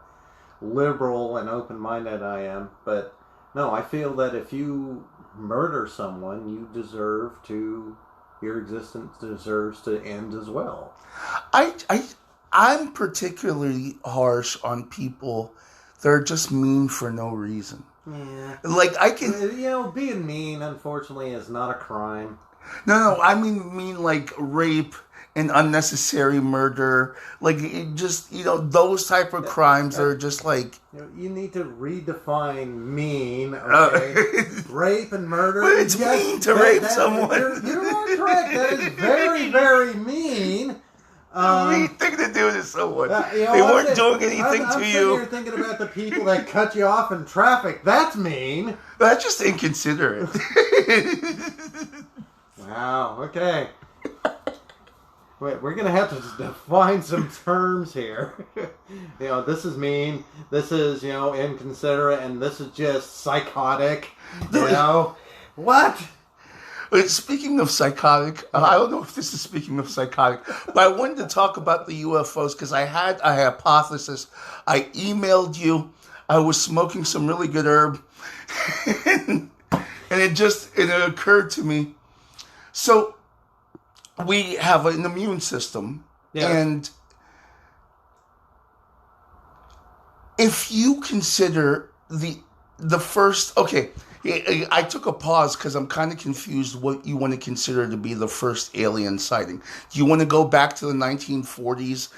liberal and open-minded I am. But no, I feel that if you murder someone, your existence deserves to end as well. I'm particularly harsh on people that are just mean for no reason. Yeah. Like, I can... being mean, unfortunately, is not a crime. No, I mean like rape and unnecessary murder. Like, those type of crimes are just like... You need to redefine mean, okay? Rape and murder. But it's mean to rape someone. You are correct. That is very, very mean. Mean thing to do to someone. They weren't doing anything to you. You're thinking about the people that cut you off in traffic. That's mean. That's just inconsiderate. Wow. Okay. Wait, we're gonna have to define some terms here. This is mean. This is inconsiderate, and this is just psychotic. What? Speaking of psychotic, I don't know if this is speaking of psychotic, but I wanted to talk about the UFOs because I had a hypothesis. I emailed you. I was smoking some really good herb, and it occurred to me. So we have an immune system, and if you consider the first, okay. I took a pause because I'm kind of confused what you want to consider to be the first alien sighting. Do you want to go back to the 1940s,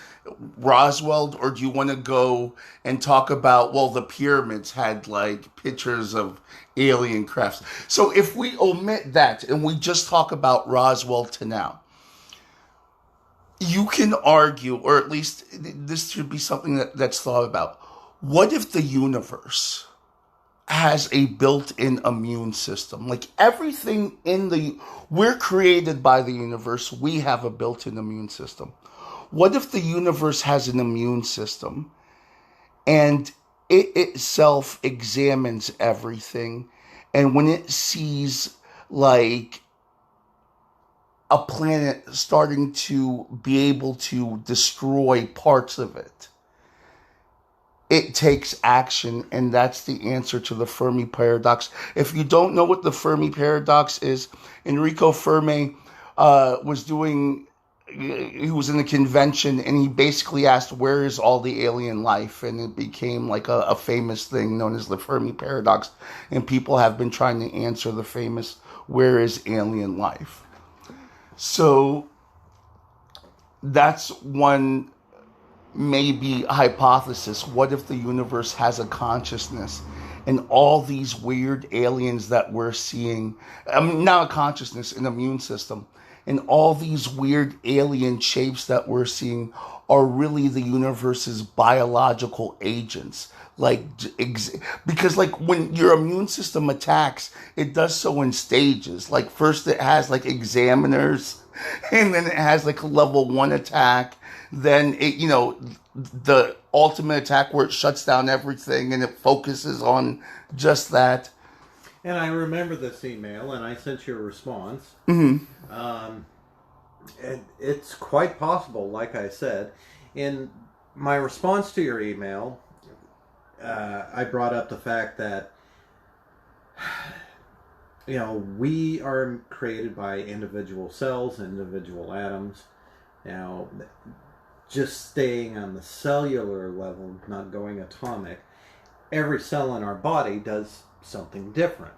Roswell, or do you want to go and talk about, the pyramids had like pictures of alien crafts? So if we omit that and we just talk about Roswell to now, you can argue, or at least this should be something that's thought about. What if the universe has a built-in immune system? Like everything we're created by the universe, we have a built-in immune system. What if the universe has an immune system and it itself examines everything, and when it sees like a planet starting to be able to destroy parts of it, it takes action, and that's the answer to the Fermi paradox. If you don't know what the Fermi paradox is, Enrico Fermi he was in a convention, and he basically asked, where is all the alien life? And it became like a famous thing known as the Fermi paradox, and people have been trying to answer the famous, where is alien life? So that's one maybe hypothesis. What if the universe has a consciousness, and all these weird aliens that we're seeing, not a consciousness, an immune system, and all these weird alien shapes that we're seeing are really the universe's biological agents? Because when your immune system attacks, it does so in stages. Like first it has like examiners, and then it has like a level 1 attack. Then the ultimate attack where it shuts down everything and it focuses on just that. And I remember this email, and I sent you a response. Mm-hmm. And it's quite possible, like I said, in my response to your email, I brought up the fact that we are created by individual cells, individual atoms. Now, just staying on the cellular level, not going atomic, every cell in our body does something different,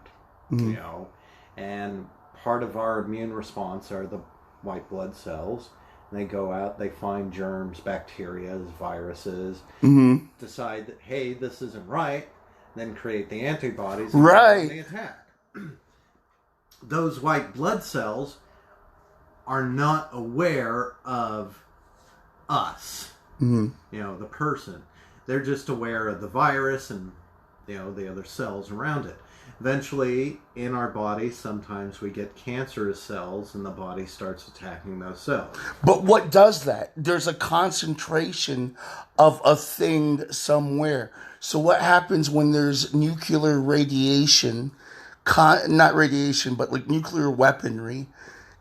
And part of our immune response are the white blood cells. They go out, they find germs, bacteria, viruses, decide that, hey, this isn't right, then create the antibodies and the attack. Those white blood cells are not aware of us, the person. They're just aware of the virus and, the other cells around it. Eventually, in our body, sometimes we get cancerous cells and the body starts attacking those cells. But what does that? There's a concentration of a thing somewhere. So what happens when there's nuclear radiation, not radiation, but like nuclear weaponry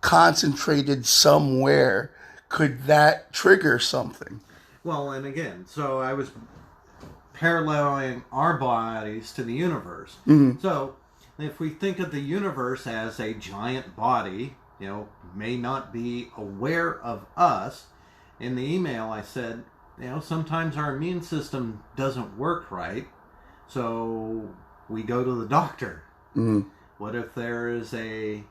concentrated somewhere? Could that trigger something? Well, and again, so I was paralleling our bodies to the universe. So if we think of the universe as a giant body, may not be aware of us. In the email I said, sometimes our immune system doesn't work right, so we go to the doctor. What if there is a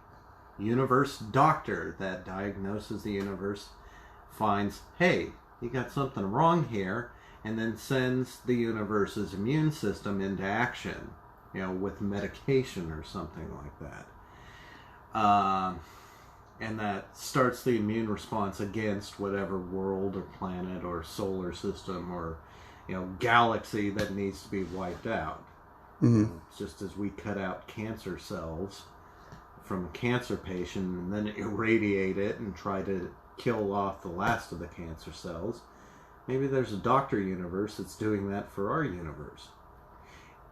universe doctor that diagnoses the universe, finds, hey, you got something wrong here, and then sends the universe's immune system into action, with medication or something like that. And that starts the immune response against whatever world or planet or solar system or, galaxy that needs to be wiped out. Just as we cut out cancer cells from a cancer patient and then irradiate it and try to kill off the last of the cancer cells, maybe there's a doctor universe that's doing that for our universe.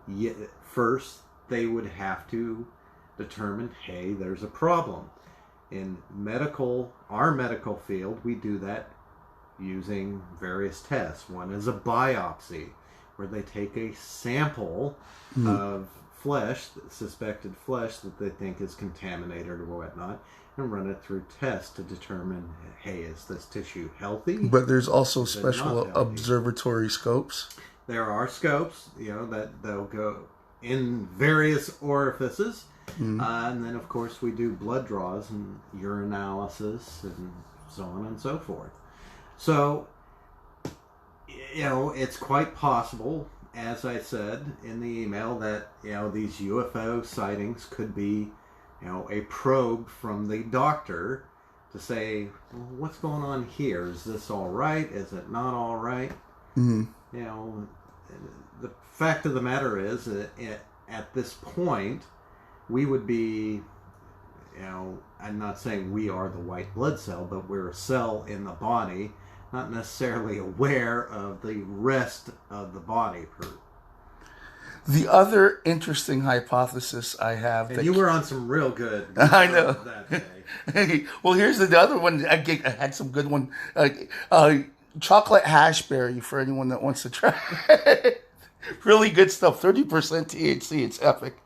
Yet first, they would have to determine, hey, there's a problem. In our medical field, we do that using various tests. One is a biopsy, where they take a sample of flesh, suspected flesh that they think is contaminated or whatnot, and run it through tests to determine, hey, is this tissue healthy? But there's also special observatory scopes. There are scopes, that they'll go in various orifices. And then, of course, we do blood draws and urinalysis and so on and so forth. So, it's quite possible, as I said in the email, that, these UFO sightings could be, a probe from the doctor to say, well, what's going on here? Is this all right? Is it not all right? The fact of the matter is that at this point, we would be, I'm not saying we are the white blood cell, but we're a cell in the body, not necessarily aware of the rest of the body. The other interesting hypothesis I have... And you were on some real good... I know. That day. Hey, well, here's the other one. I had some good one. Chocolate hashberry, for anyone that wants to try. Really good stuff. 30% THC. It's epic.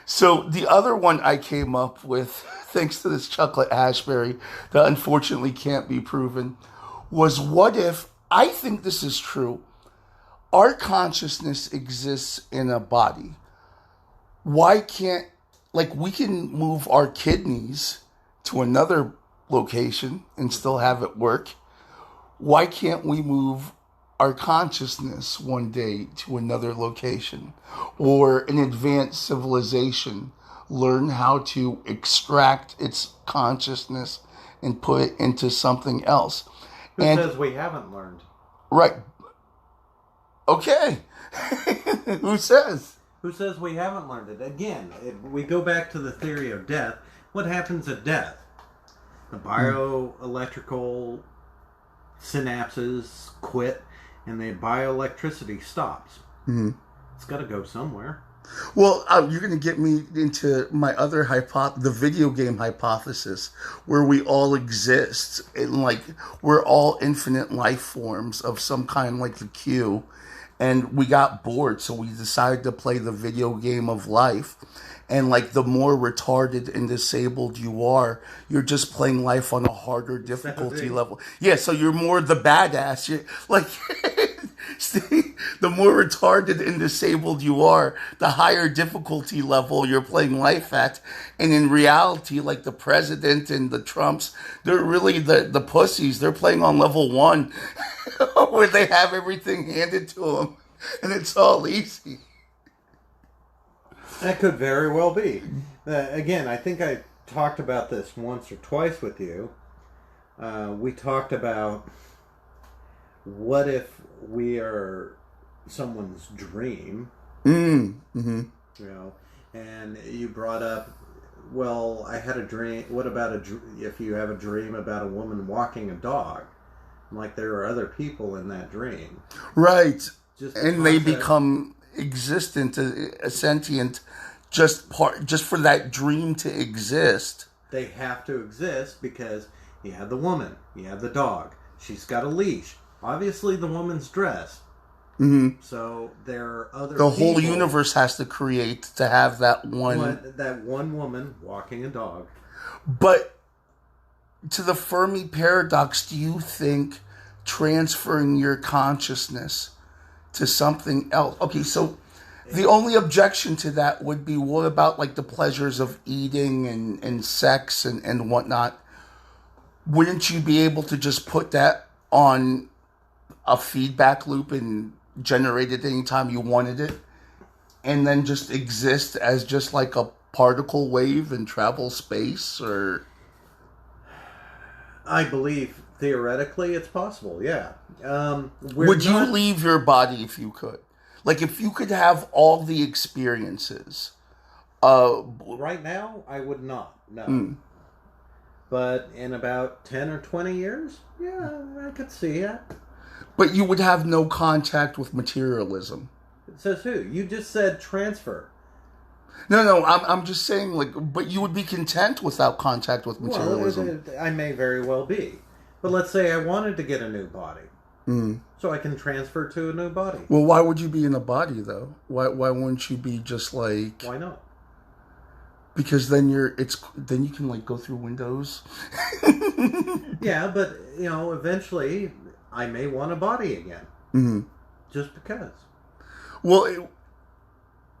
So the other one I came up with, thanks to this chocolate hashberry, that unfortunately can't be proven, was what if, I think this is true, our consciousness exists in a body. Why can't, we can move our kidneys to another location and still have it work. Why can't we move our consciousness one day to another location, or an advanced civilization learn how to extract its consciousness and put it into something else? Who says we haven't learned? Right. Okay. Who says? Who says we haven't learned it? Again, we go back to the theory of death. What happens at death? The bioelectrical synapses quit, and the bioelectricity stops. It's got to go somewhere. Well, you're going to get me into my other the video game hypothesis, where we all exist, and we're all infinite life forms of some kind, like the Q, and we got bored, so we decided to play the video game of life. And the more retarded and disabled you are, you're just playing life on a harder difficulty level. Yeah, so you're more the badass. You're See, the more retarded and disabled you are, the higher difficulty level you're playing life at. And in reality, like the president and the Trumps, they're really the pussies. They're playing on level 1, where they have everything handed to them, and it's all easy. That could very well be. Again, I think I talked about this once or twice with you. We talked about what if we are someone's dream, Mm-hmm. you know, and you brought up, well, I had a dream. What about if you have a dream about a woman walking a dog? Like there are other people in that dream. Right. Just and they become existent, sentient, just for that dream to exist. They have to exist because you have the woman, you have the dog. She's got a leash. Obviously, the woman's dressed. Mm-hmm. So there are other. The whole universe has to create to have that one woman walking a dog. But to the Fermi paradox, do you think transferring your consciousness to something else? Okay, so the only objection to that would be, what about like the pleasures of eating and sex and whatnot? Wouldn't you be able to just put that on a feedback loop and generate it anytime you wanted it, and then just exist as just like a particle wave and travel space? Or I believe theoretically it's possible, yeah. Would you leave your body if you could? Like if you could have all the experiences. Right now, I would not, no. But in about 10 or 20 years, yeah, I could see it. But you would have no contact with materialism. Says who? You just said transfer. No, I'm just saying, like, but you would be content without contact with materialism. Well, I may very well be. But let's say I wanted to get a new body. So I can transfer to a new body. Well, why would you be in a body, though? Why wouldn't you be just like... Why not? Because then you can, like, go through windows. Yeah, but, eventually I may want a body again. Mm-hmm. Just because. Well,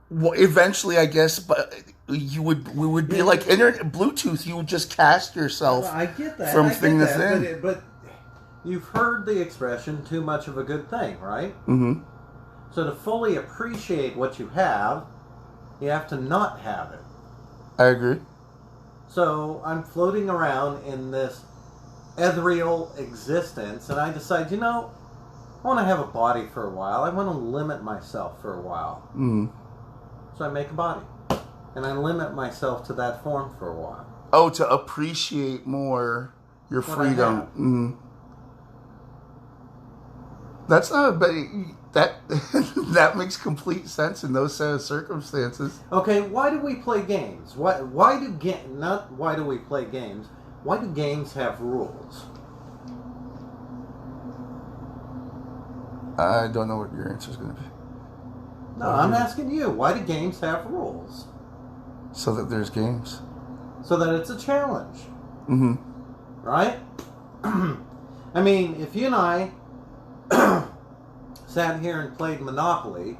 eventually, I guess, but we would be like internet Bluetooth. You would just cast yourself. Well, I get that. From thing to thing. But you've heard the expression, too much of a good thing, right? Mm-hmm. So to fully appreciate what you have to not have it. I agree. So I'm floating around in this ethereal existence, and I decide, I want to have a body for a while. I want to limit myself for a while. Mm. So I make a body. And I limit myself to that form for a while. Oh, to appreciate more your freedom. Mm. That's not, but that makes complete sense in those set of circumstances. Okay, why do we play games? Why do we play games? Why do games have rules? I don't know what your answer is going to be. No, I'm asking you. Why do games have rules? So that there's games. So that it's a challenge. Mm-hmm. Right? I mean, if you and I sat here and played Monopoly,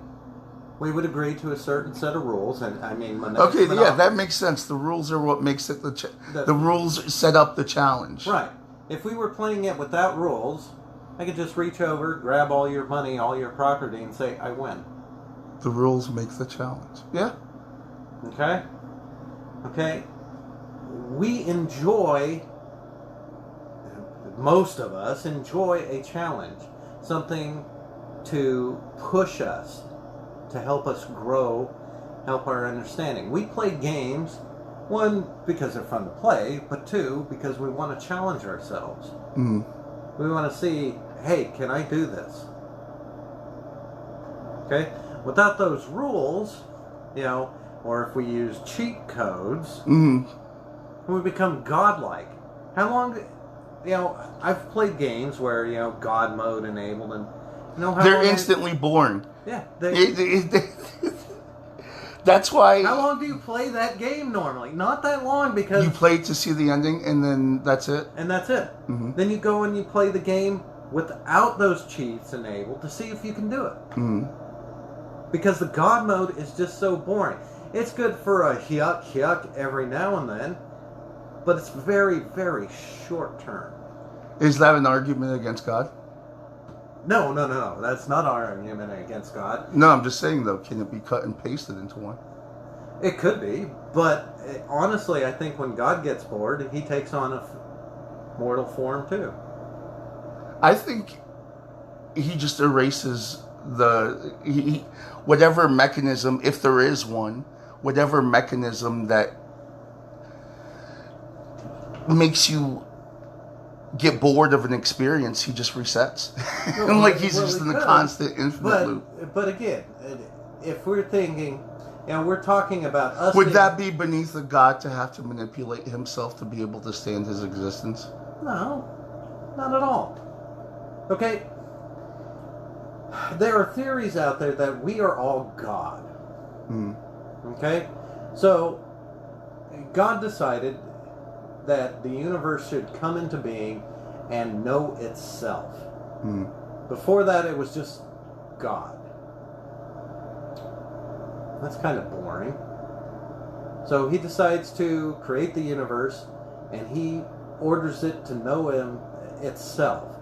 we would agree to a certain set of rules. And I mean, okay, yeah, that makes sense. The rules are what makes it the rules set up the challenge. Right. If we were playing it without rules, I could just reach over, grab all your money, all your property, and say, I win. The rules make the challenge. Yeah. Okay? Okay? We enjoy, most of us enjoy a challenge. Something to push us, to help us grow, help our understanding. We play games, one, because they're fun to play, but two, because we want to challenge ourselves. Mm. We want to see, hey, can I do this? Okay? Without those rules, or if we use cheat codes, we become godlike. How long, I've played games where, God mode enabled, and they're instantly boring. Yeah. That's why... How long do you play that game normally? Not that long, because... You play to see the ending, and then that's it? And that's it. Mm-hmm. Then you go and you play the game without those cheats enabled to see if you can do it. Mm. Because the God mode is just so boring. It's good for a yuck every now and then, but it's very, very short term. Is that an argument against God? No. That's not our argument against God. No, I'm just saying, though, can it be cut and pasted into one? It could be, but honestly, I think when God gets bored, he takes on a mortal form too. I think he just erases whatever mechanism, if there is one, whatever mechanism that makes you get bored of an experience, he just resets. And like he's just in a constant infinite loop. But again, if we're thinking, we're talking about us. Would that be beneath a God to have to manipulate himself to be able to stand his existence? No, not at all. Okay? There are theories out there that we are all God. Mm. Okay? So, God decided that the universe should come into being and know itself. Mm. Before that, it was just God. That's kind of boring. So he decides to create the universe, and he orders it to know him itself.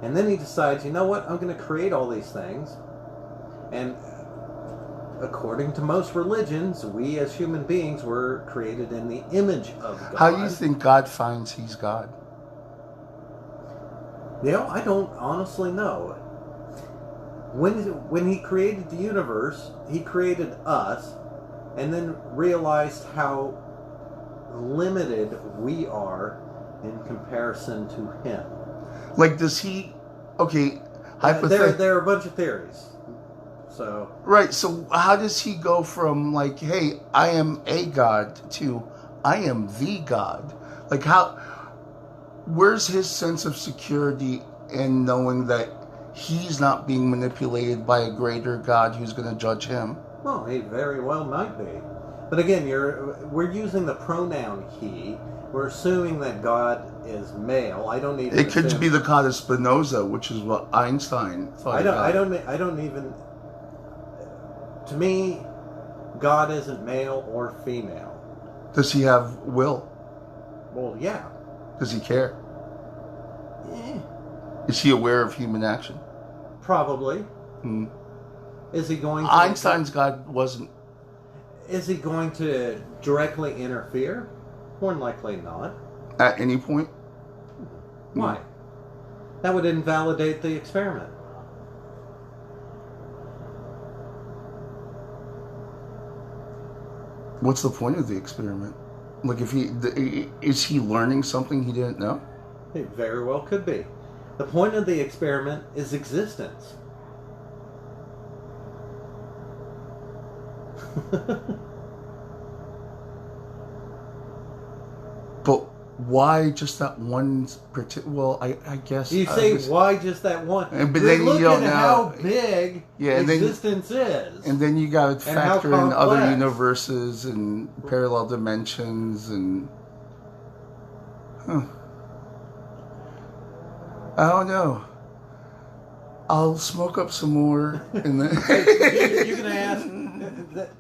And then he decides, you know what, I'm going to create all these things. And according to most religions, we as human beings were created in the image of God. How do you think God finds he's God? I don't honestly know. When he created the universe, he created us, and then realized how limited we are in comparison to him. Like, does he... Okay, there are a bunch of theories. So right, so how does he go from, like, hey, I am a God, to I am the God? Like, how... Where's his sense of security in knowing that he's not being manipulated by a greater God who's going to judge him? Well, he very well might be. But again, we're using the pronoun he. We're assuming that God is male. I don't even. It could be the God of Spinoza, which is what Einstein thought. I don't even. To me, God isn't male or female. Does he have will? Well, yeah. Does he care? Eh. Is he aware of human action? Probably. Hmm. Is he going to... Einstein's God wasn't... Is he going to directly interfere? More than likely not. At any point? Why? That would invalidate the experiment. What's the point of the experiment? Like, is he learning something he didn't know? It very well could be. The point of the experiment is existence. But why just that one particular... Well, I guess... You say, why just that one? But then you don't know how big existence is. And then you got to factor in other universes and parallel dimensions and... Huh. I don't know. I'll smoke up some more. And then you're going to ask...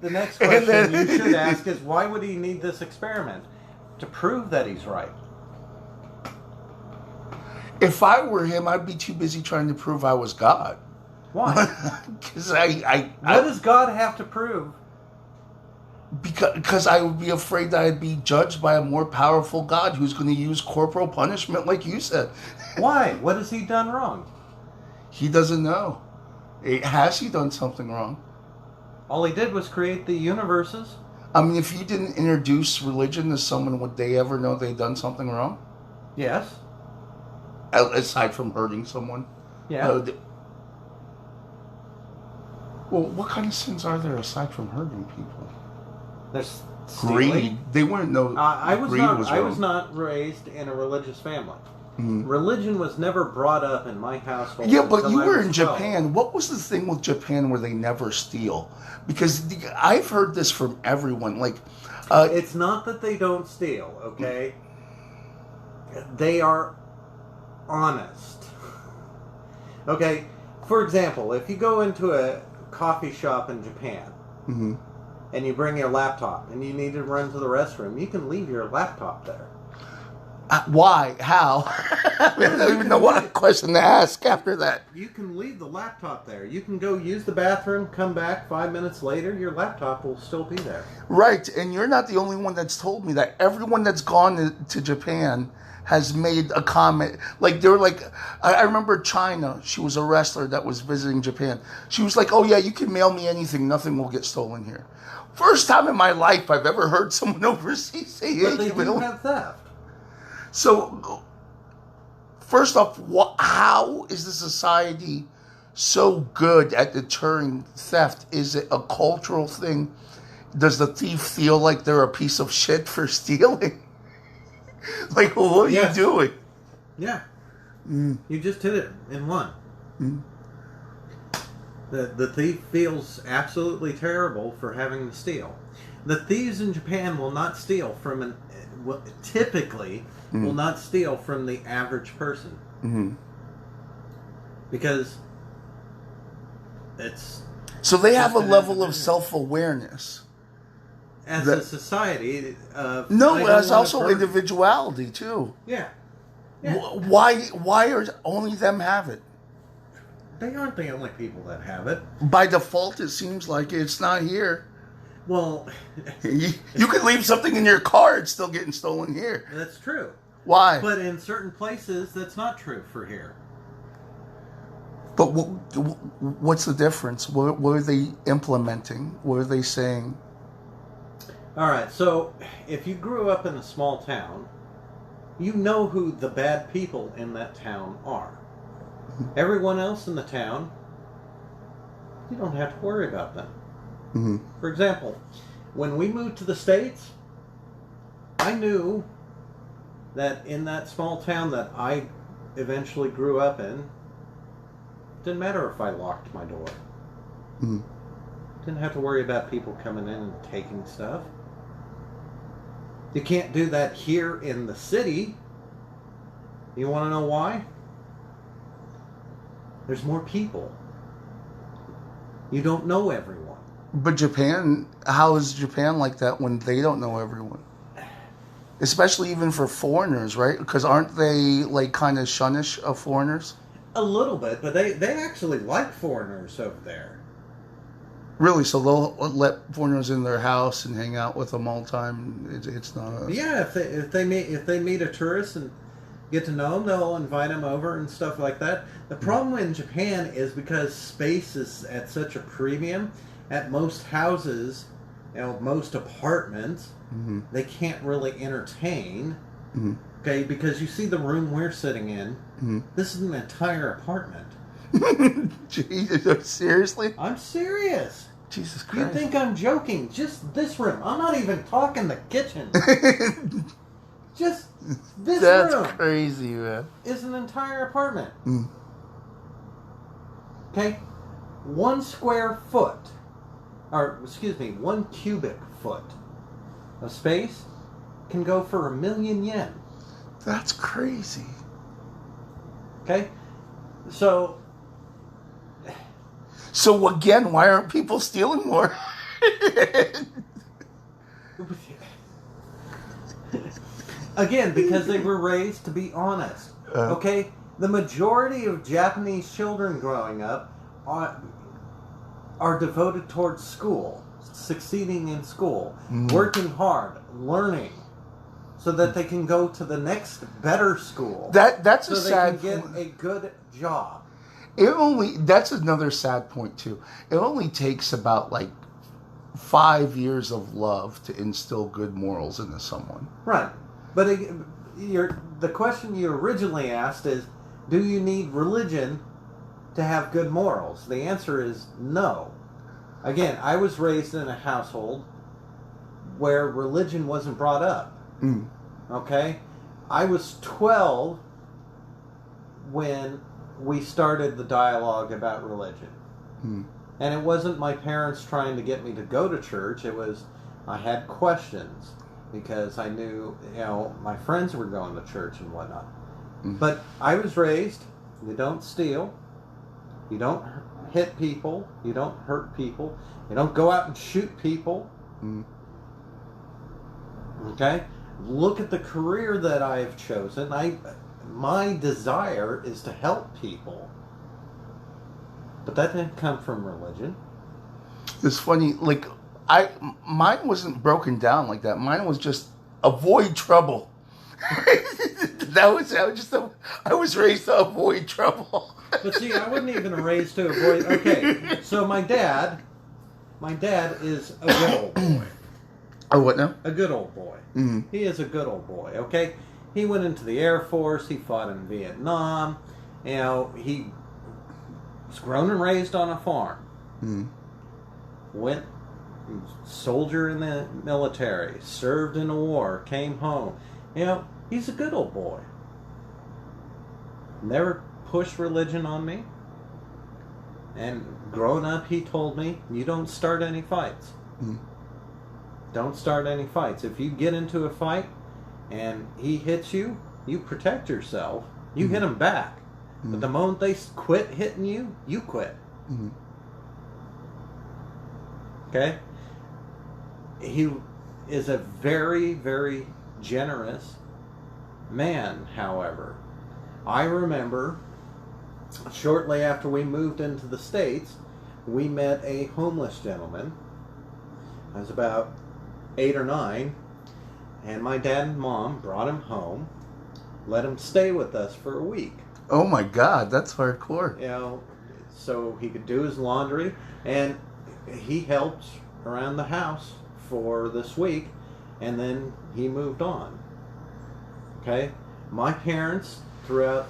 The next question you should ask is, why would he need this experiment? To prove that he's right. If I were him, I'd be too busy trying to prove I was God. Why? Because what does God have to prove? Because I would be afraid that I'd be judged by a more powerful God who's going to use corporal punishment, like you said. Why? What has he done wrong? He doesn't know. Has he done something wrong? All he did was create the universes. I mean, if you didn't introduce religion to someone, would they ever know they'd done something wrong? Yes. Aside from hurting someone? Yeah. Well, what kind of sins are there aside from hurting people? There's greed. They wouldn't know. I was not raised in a religious family. Mm-hmm. Religion was never brought up in my household. Yeah, but you were in Japan. What was the thing with Japan where they never steal? Because I've heard this from everyone. Like, it's not that they don't steal, okay? They are honest. Okay, for example, if you go into a coffee shop in Japan Mm-hmm. and you bring your laptop and you need to run to the restroom, you can leave your laptop there. Why? How? I don't even know what question to ask after that. You can leave the laptop there. You can go use the bathroom, come back 5 minutes later, your laptop will still be there. Right, and you're not the only one that's told me that. Everyone that's gone to Japan has made a comment. Like, they were like, I remember China, she was a wrestler that was visiting Japan. She was like, oh yeah, you can mail me anything, nothing will get stolen here. First time in my life I've ever heard someone overseas say, hey, But they do have theft. So, first off, how is the society so good at deterring theft? Is it a cultural thing? Does the thief feel like they're a piece of shit for stealing? Like, well, what are you doing? Yeah. You just hit it in one. The thief feels absolutely terrible for having to steal. The thieves in Japan will not steal from typically will not steal from the average person. Mm-hmm. Because it's... So they have a level of self-awareness. As a society... no, as also individuality, too. Yeah. Why are only them have it? They aren't the only people that have it. By default, it seems like it's not here. Well... you could leave something in your car, it's still getting stolen here. That's true. Why? But in certain places, that's not true for here. But what's the difference? What are they implementing? What are they saying? All right, so if you grew up in a small town, you know who the bad people in that town are. Everyone else in the town, you don't have to worry about them. Mm-hmm. For example, when we moved to the States, I knew that in that small town that I eventually grew up in, didn't matter if I locked my door. Mm-hmm. Didn't have to worry about people coming in and taking stuff. You can't do that here in the city. You want to know why? There's more people. You don't know everyone. But Japan, how is Japan like that when they don't know everyone? Especially even for foreigners, right? Because aren't they like kind of shunnish of foreigners? A little bit, but they actually like foreigners over there. Really? So they'll let foreigners in their house and hang out with them all the time? It's not a... Yeah, if they meet a tourist and get to know them, they'll invite them over and stuff like that. The problem in Japan is because space is at such a premium, at most houses, most apartments, they can't really entertain. Mm-hmm. Okay, because you see the room we're sitting in, this is an entire apartment. Jesus, seriously? I'm serious. Jesus Christ. You think I'm joking? Just this room. I'm not even talking the kitchen. Just this room. That's crazy, man. Is an entire apartment. Mm. Okay? 1 square foot, or excuse me, 1 cubic foot of space can go for 1 million yen. That's crazy. Okay? So again, why aren't people stealing more? again, because they were raised to be honest. Okay? The majority of Japanese children growing up are devoted towards school, succeeding in school, working hard, learning, so that they can go to the next better school. That's so a sad they can point. get a good job. That's another sad point too. It only takes about like 5 years of love to instill good morals into someone. Right. But the question you originally asked is, do you need religion to have good morals? The answer is no. Again, I was raised in a household where religion wasn't brought up. Mm. Okay? I was 12 when we started the dialogue about religion. Mm. And it wasn't my parents trying to get me to go to church. It was, I had questions because I knew, my friends were going to church and whatnot. Mm. But I was raised, you don't steal, You don't hit people. You don't hurt people. You don't go out and shoot people. Mm. Okay? Look at the career that I have chosen. My desire is to help people. But that didn't come from religion. It's funny, like, mine wasn't broken down like that. Mine was just avoid trouble. I was raised to avoid trouble. But see, I wasn't even raised to avoid. Okay, so my dad is a good old boy. Oh, what now? A good old boy. Mm-hmm. He is a good old boy. Okay, he went into the Air Force. He fought in Vietnam. You know, he was grown and raised on a farm. Mm-hmm. Went soldier in the military, served in a war, came home. You know, he's a good old boy. Never pushed religion on me. And growing up, he told me, you don't start any fights. Mm. Don't start any fights. If you get into a fight and he hits you, you protect yourself. You hit him back. But the moment they quit hitting you, you quit. Mm. Okay? He is a very, very generous man, however. I remember shortly after we moved into the States, we met a homeless gentleman. I was about 8 or 9, and my dad and mom brought him home, let him stay with us for a week. Oh my God, that's hardcore. You know, so he could do his laundry, and he helped around the house for this week, and then he moved on. Okay? My parents, throughout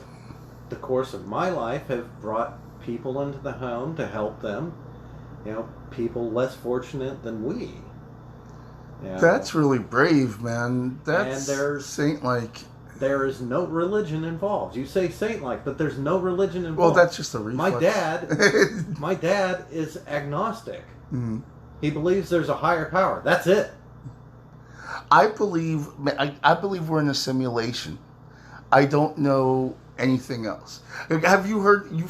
the course of my life, have brought people into the home to help them. You know, people less fortunate than we. You know? That's really brave, man. That's And there's- saint-like. There is no religion involved. You say saint-like, but there's no religion involved. Well, that's just a reflex. My dad is agnostic. Mm-hmm. He believes there's a higher power. That's it. I believe we're in a simulation. I don't know anything else. You've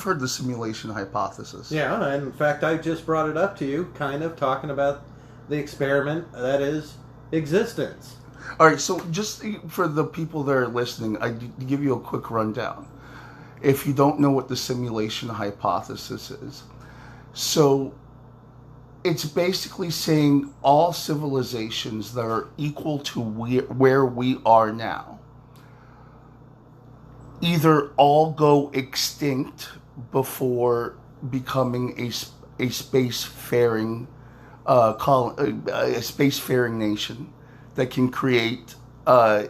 heard the simulation hypothesis? Yeah, and in fact, I just brought it up to you, kind of talking about the experiment that is existence. All right, so just for the people that are listening, I give you a quick rundown. If you don't know what the simulation hypothesis is, so it's basically saying all civilizations that are equal to where we are now either all go extinct before becoming a spacefaring nation that can create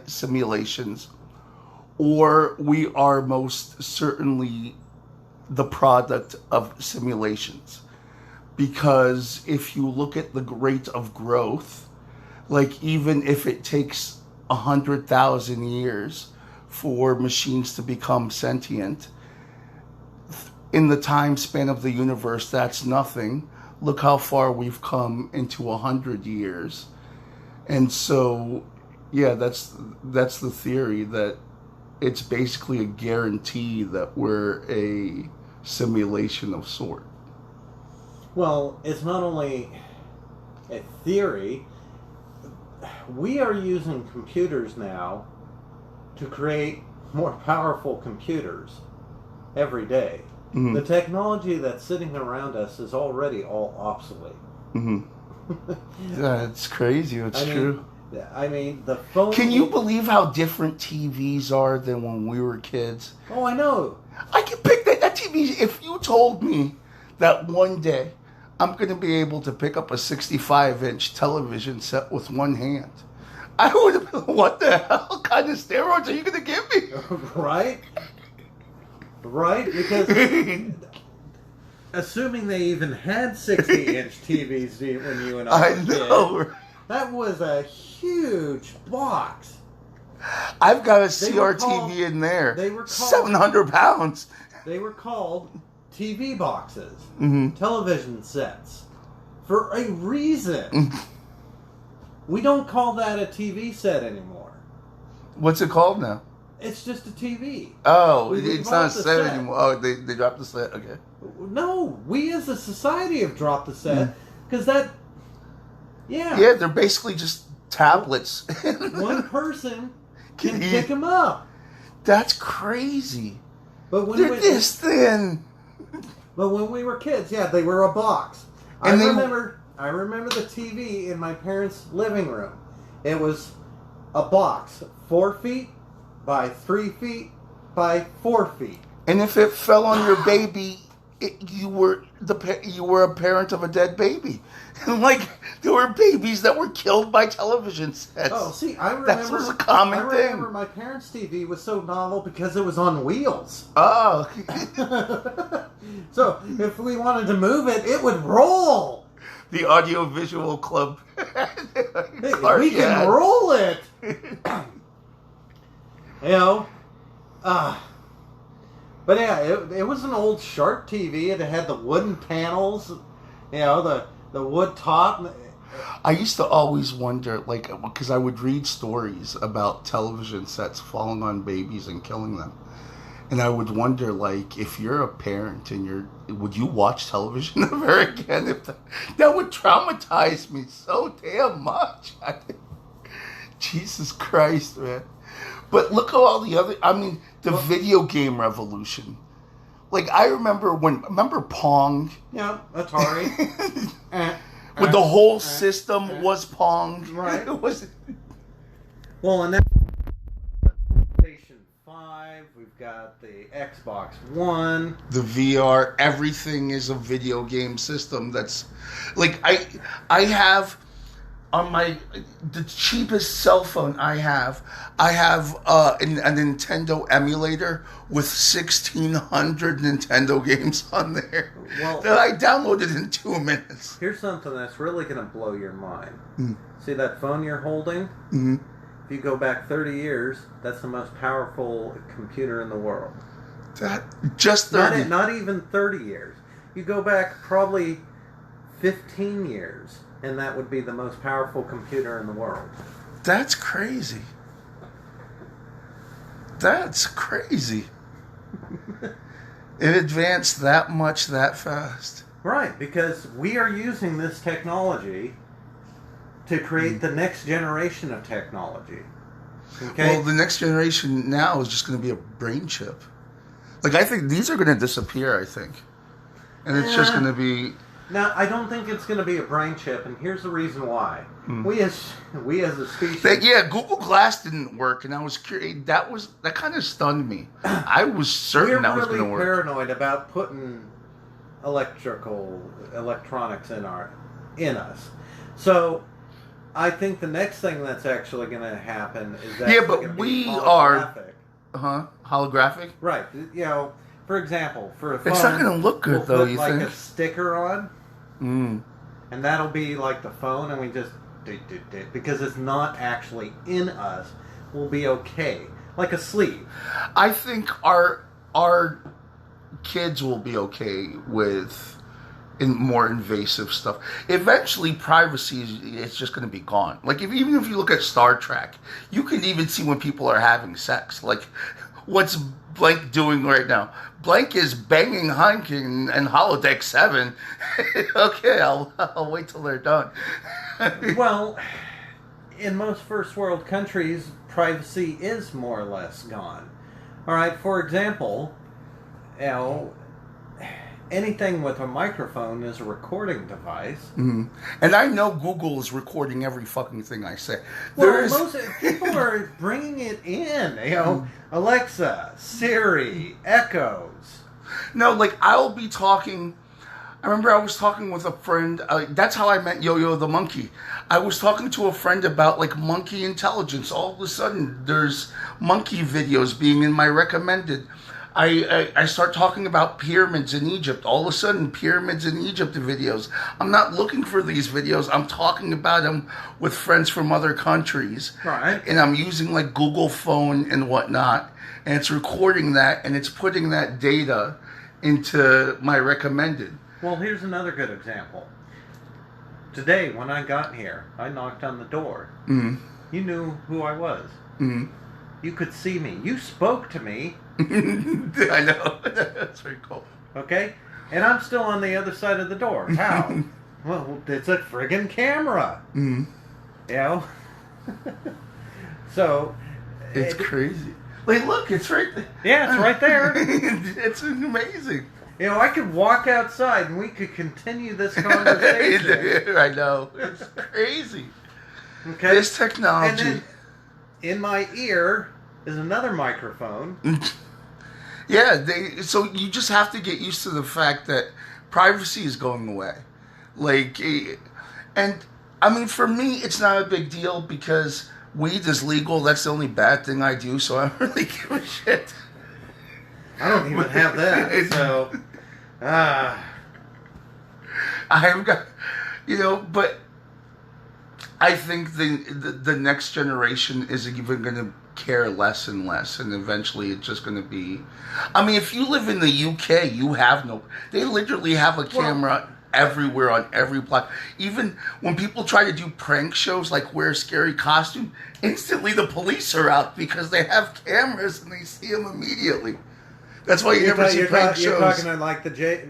simulations, or we are most certainly the product of simulations. Because if you look at the rate of growth, like even if it takes 100,000 years for machines to become sentient, in the time span of the universe, that's nothing. Look how far we've come into 100 years. And so, yeah, that's the theory, that it's basically a guarantee that we're a simulation of sort. Well, it's not only a theory. We are using computers now to create more powerful computers every day. Mm-hmm. The technology that's sitting around us is already all obsolete. Mm-hmm. Yeah, it's crazy. It's true. I mean, the phone... Can you believe how different TVs are than when we were kids? Oh, I know. I can pick that TV. If you told me that one day I'm going to be able to pick up a 65-inch television set with one hand, I would have been, what the hell kind of steroids are you going to give me? Right? Right? Because assuming they even had 60-inch TVs when you and I were know. Kids, that was a huge box. I've got a CRTV in there. They were called 700 pounds. They were called TV boxes, mm-hmm. television sets, for a reason. We don't call that a TV set anymore. What's it called now? It's just a TV. Oh, it's not a set anymore. Oh, they dropped the set. Okay. no. We as a society have dropped the set because Yeah, they're basically just tablets. One person can pick them up. That's crazy. But when they're this thin. But when we were kids, they were a box. And I remember the TV in my parents' living room. It was a box, 4 feet by 3 feet by 4 feet. And if it fell on your baby, you were a parent of a dead baby. Like, there were babies that were killed by television sets. Oh, see, I remember... That was a common thing. I remember my parents' TV was so novel because it was on wheels. Oh. So, if we wanted to move it, it would roll. The Audiovisual Club. We can roll it. But yeah, it was an old Sharp TV. It had the wooden panels, the wood top. I used to always wonder, like, because I would read stories about television sets falling on babies and killing them. And I would wonder, like, if you're a parent and would you watch television ever again? That would traumatize me so damn much. Jesus Christ, man. But look at all the other, the video game revolution. Like, I remember Pong? Yeah, Atari. With the whole system was Pong. Right. It was. Well, and then PlayStation 5, we've got the Xbox One. The VR, everything is a video game system that's... Like, I have... On the cheapest cell phone I have a Nintendo emulator with 1,600 Nintendo games on there that I downloaded in 2 minutes. Here's something that's really going to blow your mind. See that phone you're holding? Mm-hmm. If you go back 30 years, that's the most powerful computer in the world. Just 30? Not even 30 years. You go back probably 15 years. And that would be the most powerful computer in the world. That's crazy. That's crazy. It advanced that much that fast. Right, because we are using this technology to create the next generation of technology. Okay? Well, the next generation now is just going to be a brain chip. Like, I think these are going to disappear, I think. And it's just going to be... Now, I don't think it's going to be a brain chip, and here's the reason why. We as a species... Google Glass didn't work, and I was curious. That kind of stunned me. I was certain that was going to work. We're really paranoid about putting electronics in us. So, I think the next thing that's actually going to happen is that... Yeah, but we are... Holographic? Right. For example, for a phone... It's not going to look good, though, you think? Like a sticker on. And that'll be like the phone, and we just... Because it's not actually in us, we'll be okay. Like a sleeve. I think our kids will be okay with more invasive stuff. Eventually, privacy is just going to be gone. Like, even if you look at Star Trek, you can even see when people are having sex. Like, what's Blank doing right now? Blank is banging Heineken and Holodeck 7. Okay, I'll wait till they're done. Well, in most first world countries, privacy is more or less gone. All right, for example, anything with a microphone is a recording device. Mm-hmm. And I know Google is recording every fucking thing I say. Well, most people are bringing it in. Alexa, Siri, Echoes. No, like, I'll be talking... I remember I was talking with a friend. That's how I met Yo-Yo the monkey. I was talking to a friend about, like, monkey intelligence. All of a sudden, there's monkey videos being in my recommended. I start talking about pyramids in Egypt. All of a sudden, pyramids in Egypt videos. I'm not looking for these videos. I'm talking about them with friends from other countries. Right. And I'm using, like, Google Phone and whatnot. And it's recording that, and it's putting that data into my recommended. Well, here's another good example. Today, when I got here, I knocked on the door. Mm-hmm. You knew who I was. Mm-hmm. You could see me. You spoke to me. I know. That's very cool. Okay? And I'm still on the other side of the door. How? Well, it's a friggin' camera. Mm. You know? So... It's crazy. Like, look, it's right there. Yeah, it's right there. It's amazing. You know, I could walk outside and we could continue this conversation. I know. It's crazy. Okay? This technology. And then in my ear is another microphone. Yeah, so you just have to get used to the fact that privacy is going away. Like, and I mean, for me, it's not a big deal because weed is legal. That's the only bad thing I do, so I don't really give a shit. I don't even have that, so... I've got, but I think the next generation is even going to care less and less, and eventually it's just going to be... I mean, if you live in the UK, you have no... They literally have a camera everywhere on every block. Even when people try to do prank shows, like wear a scary costume, instantly the police are out because they have cameras and they see them immediately. That's why you never see prank shows. You're talking like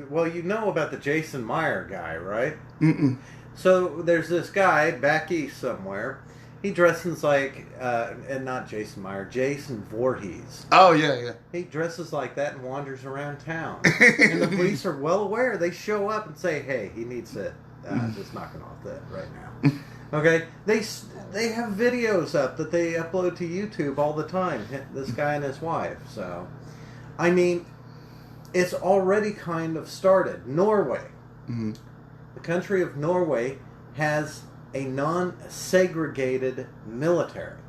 well, you know about the Jason Meyer guy, right? Mm-mm. So there's this guy back east somewhere. He dresses like, and not Jason Meyer, Jason Voorhees. Oh, yeah. He dresses like that and wanders around town. And the police are well aware. They show up and say, hey, he needs it. Just knocking off that right now. Okay? They have videos up that they upload to YouTube all the time. This guy and his wife. So, I mean, it's already kind of started. Norway. Mm-hmm. The country of Norway has a non-segregated military.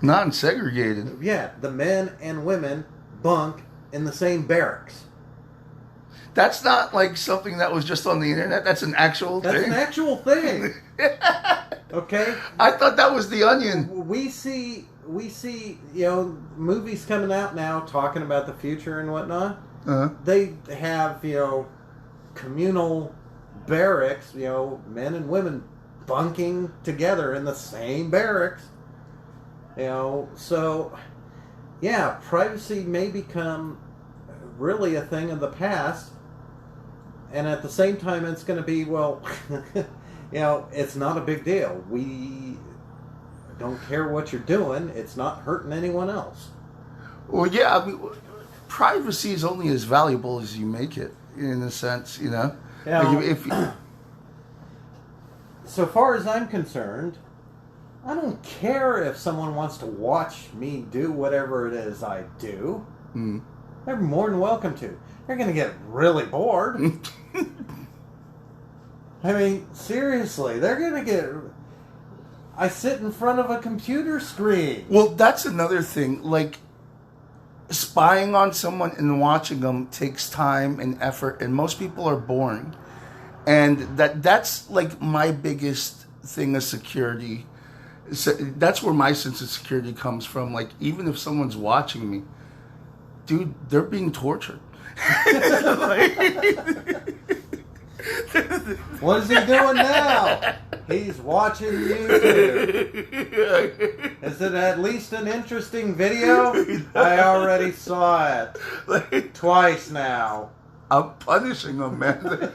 Non-segregated? Yeah, the men and women bunk in the same barracks. That's not like something that was just on the internet. That's an actual thing. That's an actual thing. Okay? I thought that was The Onion. We see, movies coming out now talking about the future and whatnot. Uh-huh. They have, communal barracks, men and women bunking together in the same barracks. So, yeah, privacy may become really a thing of the past. And at the same time, it's going to be, it's not a big deal. We don't care what you're doing. It's not hurting anyone else. Well, yeah, I mean, privacy is only as valuable as you make it, in a sense, Yeah. Like So far as I'm concerned, I don't care if someone wants to watch me do whatever it is I do. Mm. They're more than welcome to. They're going to get really bored. I mean, seriously, they're going to get... I sit in front of a computer screen. Well, that's another thing. Like, spying on someone and watching them takes time and effort, and most people are boring. And that's like my biggest thing of security. So that's where my sense of security comes from. Like, even if someone's watching me, dude, they're being tortured. What is he doing now? He's watching YouTube. Is it at least an interesting video? I already saw it twice now. I'm punishing them, man.